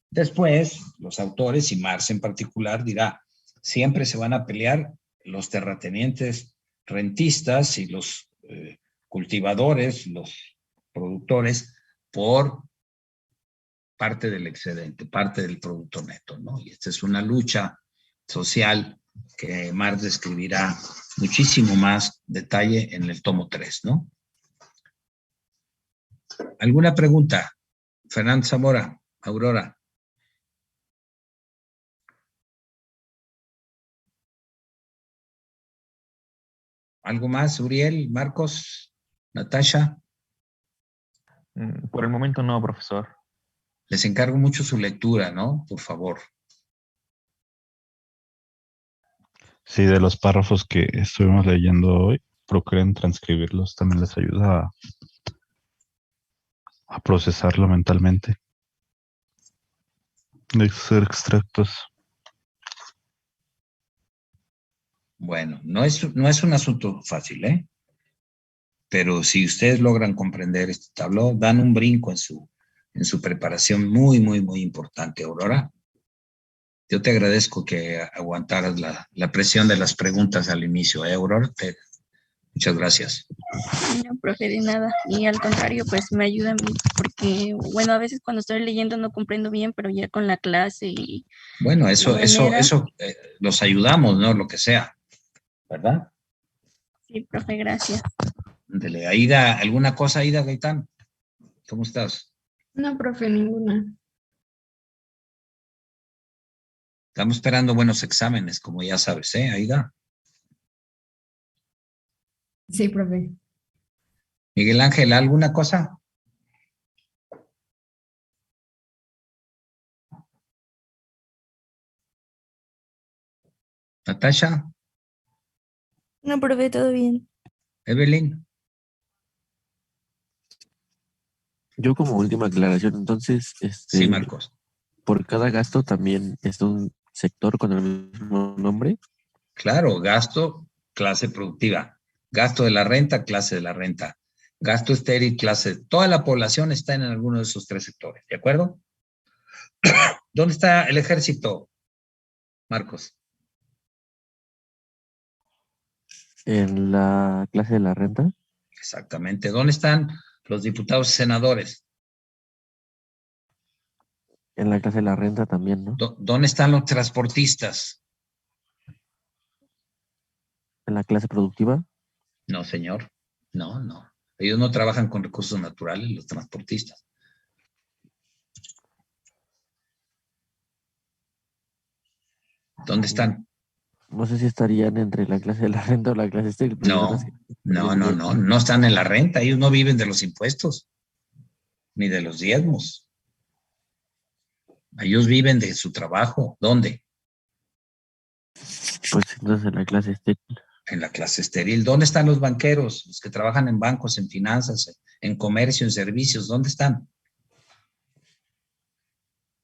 Después, los autores, y Marx en particular, dirá, siempre se van a pelear los terratenientes rentistas y los cultivadores, los productores, por parte del excedente, parte del producto neto, ¿no? Y esta es una lucha social que Marx describirá muchísimo más detalle en el tomo 3, ¿no? ¿Alguna pregunta? Fernando Zamora, Aurora. ¿Algo más, Uriel, Marcos, Natasha? Por el momento no, profesor. Les encargo mucho su lectura, ¿no? Por favor. Sí, de los párrafos que estuvimos leyendo hoy, procuren transcribirlos, también les ayuda a procesarlo mentalmente. De hacer extractos. Bueno, no es un asunto fácil, ¿eh? Pero si ustedes logran comprender este tabló, dan un brinco en su preparación muy, muy, muy importante, Aurora. Yo te agradezco que aguantaras la presión de las preguntas al inicio, ¿eh, Aurora? Muchas gracias. No, profe, de nada. Y al contrario, pues me ayuda a mí, porque, bueno, a veces cuando estoy leyendo no comprendo bien, pero ya con la clase y... Bueno, eso manera... los ayudamos, ¿no? Lo que sea, ¿verdad? Sí, profe, gracias. Ándale, Aida, ¿alguna cosa, Aida Gaitán? ¿Cómo estás? No, profe, ninguna. Estamos esperando buenos exámenes, como ya sabes, ¿eh, Aida? Sí, profe. Miguel Ángel, ¿alguna cosa? Natasha, No, profe, todo bien. Evelyn. Yo como última aclaración, entonces, Sí, Marcos. por cada gasto también es un sector con el mismo nombre. Claro, gasto, clase productiva. Gasto de la renta, clase de la renta. Gasto estéril, clase. Toda la población está en alguno de esos tres sectores, ¿de acuerdo? ¿Dónde está el ejército, Marcos? En la clase de la renta. Exactamente. ¿Dónde están los diputados y senadores? En la clase de la renta también, ¿no? ¿Dónde están los transportistas? En la clase productiva. No, señor. No, no. Ellos no trabajan con recursos naturales, los transportistas. ¿Dónde están? No sé si estarían entre la clase de la renta o la clase estéril. No están en la renta. Ellos no viven de los impuestos, ni de los diezmos. Ellos viven de su trabajo. ¿Dónde? Pues entonces en la clase estéril. En la clase estéril. ¿Dónde están los banqueros? Los que trabajan en bancos, en finanzas, en comercio, en servicios. ¿Dónde están?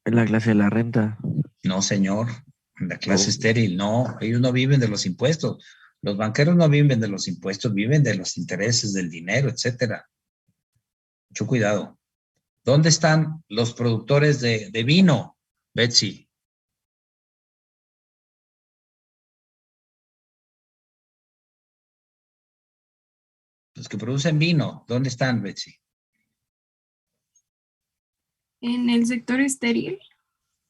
En la clase de la renta. No, señor. En la clase estéril. No, ellos no viven de los impuestos. Los banqueros no viven de los impuestos, viven de los intereses, del dinero, etcétera. Mucho cuidado. ¿Dónde están los productores de vino, Betsy? Los que producen vino, ¿dónde están, Betsy? En el sector estéril.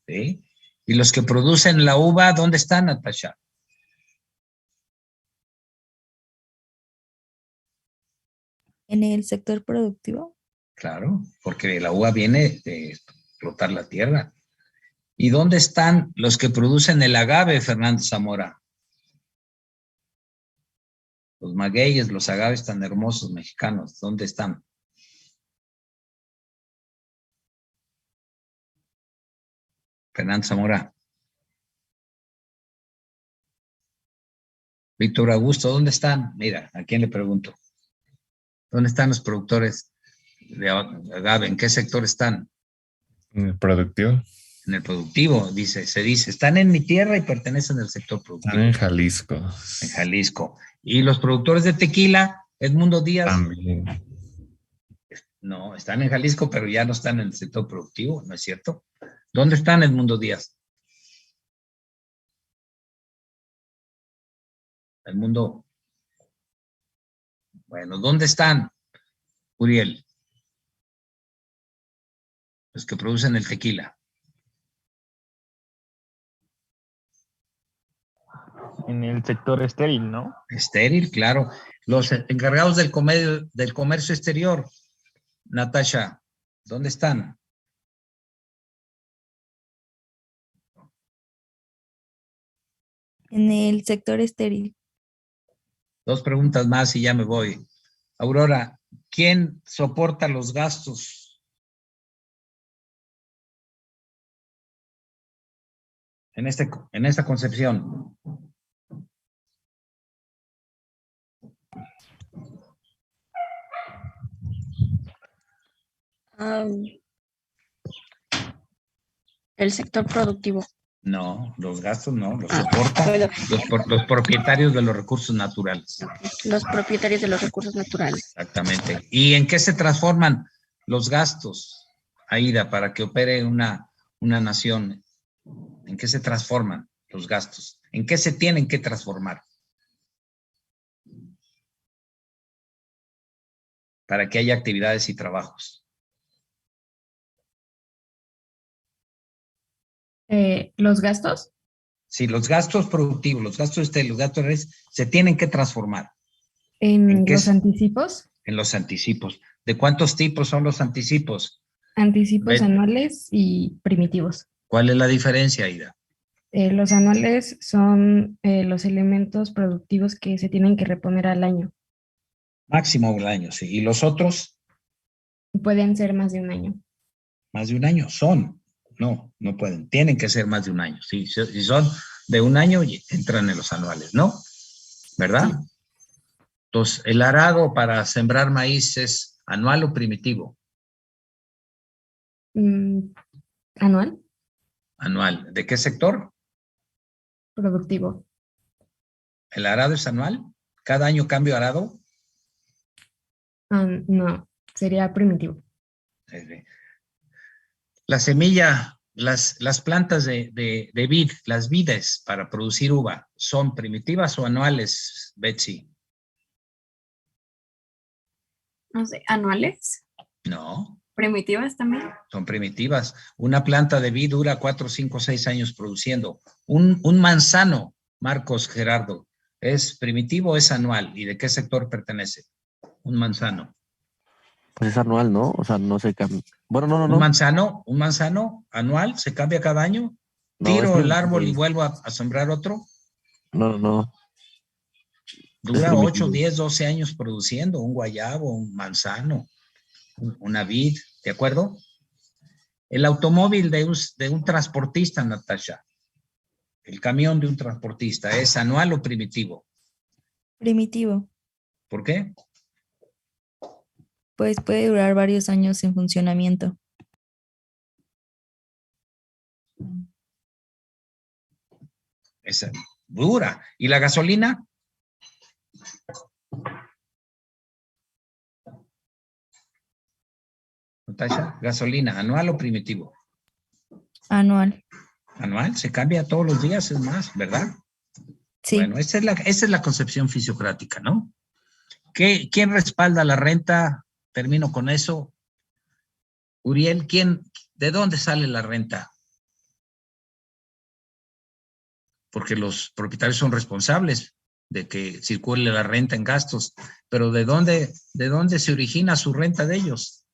¿Sí? ¿Y los que producen la uva, dónde están, Natasha? ¿En el sector productivo? Claro, porque la uva viene de explotar la tierra. ¿Y dónde están los que producen el agave, Fernando Zamora? Los magueyes, los agaves tan hermosos mexicanos, ¿dónde están? Fernando Zamora. Víctor Augusto, ¿dónde están? Mira, ¿a quién le pregunto? ¿Dónde están los productores de agave? ¿En qué sector están? ¿En el productivo? En el productivo, se dice, están en mi tierra y pertenecen al sector productivo. Están en Jalisco. En Jalisco. Y los productores de tequila, Edmundo Díaz. También. No, están en Jalisco, pero ya no están en el sector productivo, ¿no es cierto? ¿Dónde están, Edmundo Díaz? Edmundo. Bueno, ¿dónde están, Uriel? Los que producen el tequila. En el sector estéril, ¿no? Estéril, claro. Los encargados del comercio exterior, Natasha, ¿dónde están? En el sector estéril. 2 preguntas más y ya me voy. Aurora, ¿quién soporta los gastos en esta concepción? El sector productivo. No, los gastos no, los soportan los propietarios de los recursos naturales. Los propietarios de los recursos naturales. Exactamente. ¿Y en qué se transforman los gastos, Aida, para que opere una nación? ¿En qué se transforman los gastos? ¿En qué se tienen que transformar? Para que haya actividades y trabajos. ¿Los gastos? Sí, los gastos productivos, los gastos se tienen que transformar. ¿En los anticipos? En los anticipos. ¿De cuántos tipos son los anticipos? Anticipos anuales y primitivos. ¿Cuál es la diferencia, Aida? Los anuales son los elementos productivos que se tienen que reponer al año. Máximo al año, sí. ¿Y los otros? Pueden ser más de un año. Más de un año son. No, no pueden. Tienen que ser más de un año. Sí, si son de un año, entran en los anuales, ¿no? ¿Verdad? Sí. Entonces, ¿el arado para sembrar maíz es anual o primitivo? ¿Anual? Anual. ¿De qué sector? Productivo. ¿El arado es anual? ¿Cada año cambio arado? No, sería primitivo. La semilla, las plantas de vid, las vides para producir uva, ¿son primitivas o anuales, Betsy? No sé, ¿anuales? No. ¿Primitivas también? Son primitivas. Una planta de vid dura 4, 5, 6 años produciendo. Un manzano, Marcos Gerardo, ¿es primitivo o es anual? ¿Y de qué sector pertenece? Un manzano. Pues es anual, ¿no? O sea, no se cambia. Bueno, no. Un manzano anual, ¿se cambia cada año? ¿Tiro el árbol y vuelvo a sembrar otro? No. Dura 8, 10, 12 años produciendo un guayabo, un manzano, una vid, ¿de acuerdo? El automóvil de un transportista, Natasha, el camión de un transportista, ¿es anual o primitivo? Primitivo. ¿Por qué? Pues puede durar varios años en funcionamiento. Esa dura. ¿Y la gasolina? Natasha, gasolina, ¿anual o primitivo? Anual. Anual, se cambia todos los días, es más, ¿verdad? Sí. Bueno, esa es la concepción fisiocrática, ¿no? ¿Quién respalda la renta? Termino con eso. Uriel, ¿de dónde sale la renta? Porque los propietarios son responsables de que circule la renta en gastos, pero ¿de dónde se origina su renta de ellos?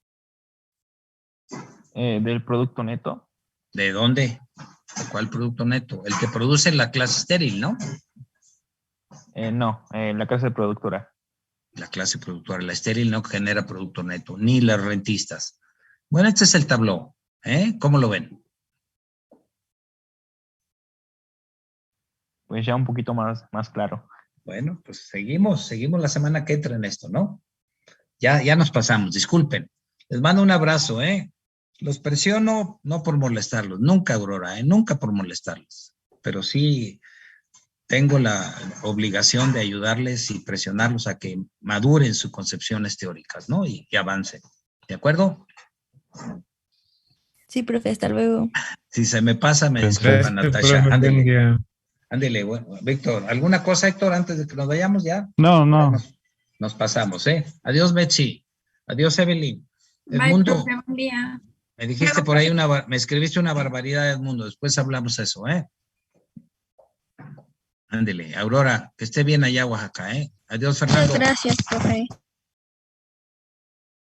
Del producto neto. ¿De dónde? ¿De cuál producto neto? El que produce la clase estéril, ¿no? No, la clase productora. La clase productora, la estéril no genera producto neto, ni las rentistas. Bueno, este es el tabló, ¿eh? ¿Cómo lo ven? Pues ya un poquito más claro. Bueno, pues seguimos la semana que entra en esto, ¿no? Ya nos pasamos, disculpen. Les mando un abrazo, ¿eh? Los presiono no por molestarlos, nunca, Aurora, nunca por molestarlos, pero sí tengo la obligación de ayudarles y presionarlos a que maduren sus concepciones teóricas, ¿no? Y avancen. ¿De acuerdo? Sí, profe, hasta luego. Si se me pasa, me disculpa, Natasha. Ándele. Ándele, bueno, Víctor. ¿Alguna cosa, Héctor, antes de que nos vayamos ya? No, no. Nos pasamos, ¿eh? Adiós, Betsy. Adiós, Evelyn. Bye, Edmundo, profe, buen día. me dijiste por ahí me escribiste una barbaridad, Edmundo. Después hablamos eso, ¿eh? Ándele. Aurora, que esté bien allá, Oaxaca, ¿eh? Adiós, Fernando. Muchas gracias, profe.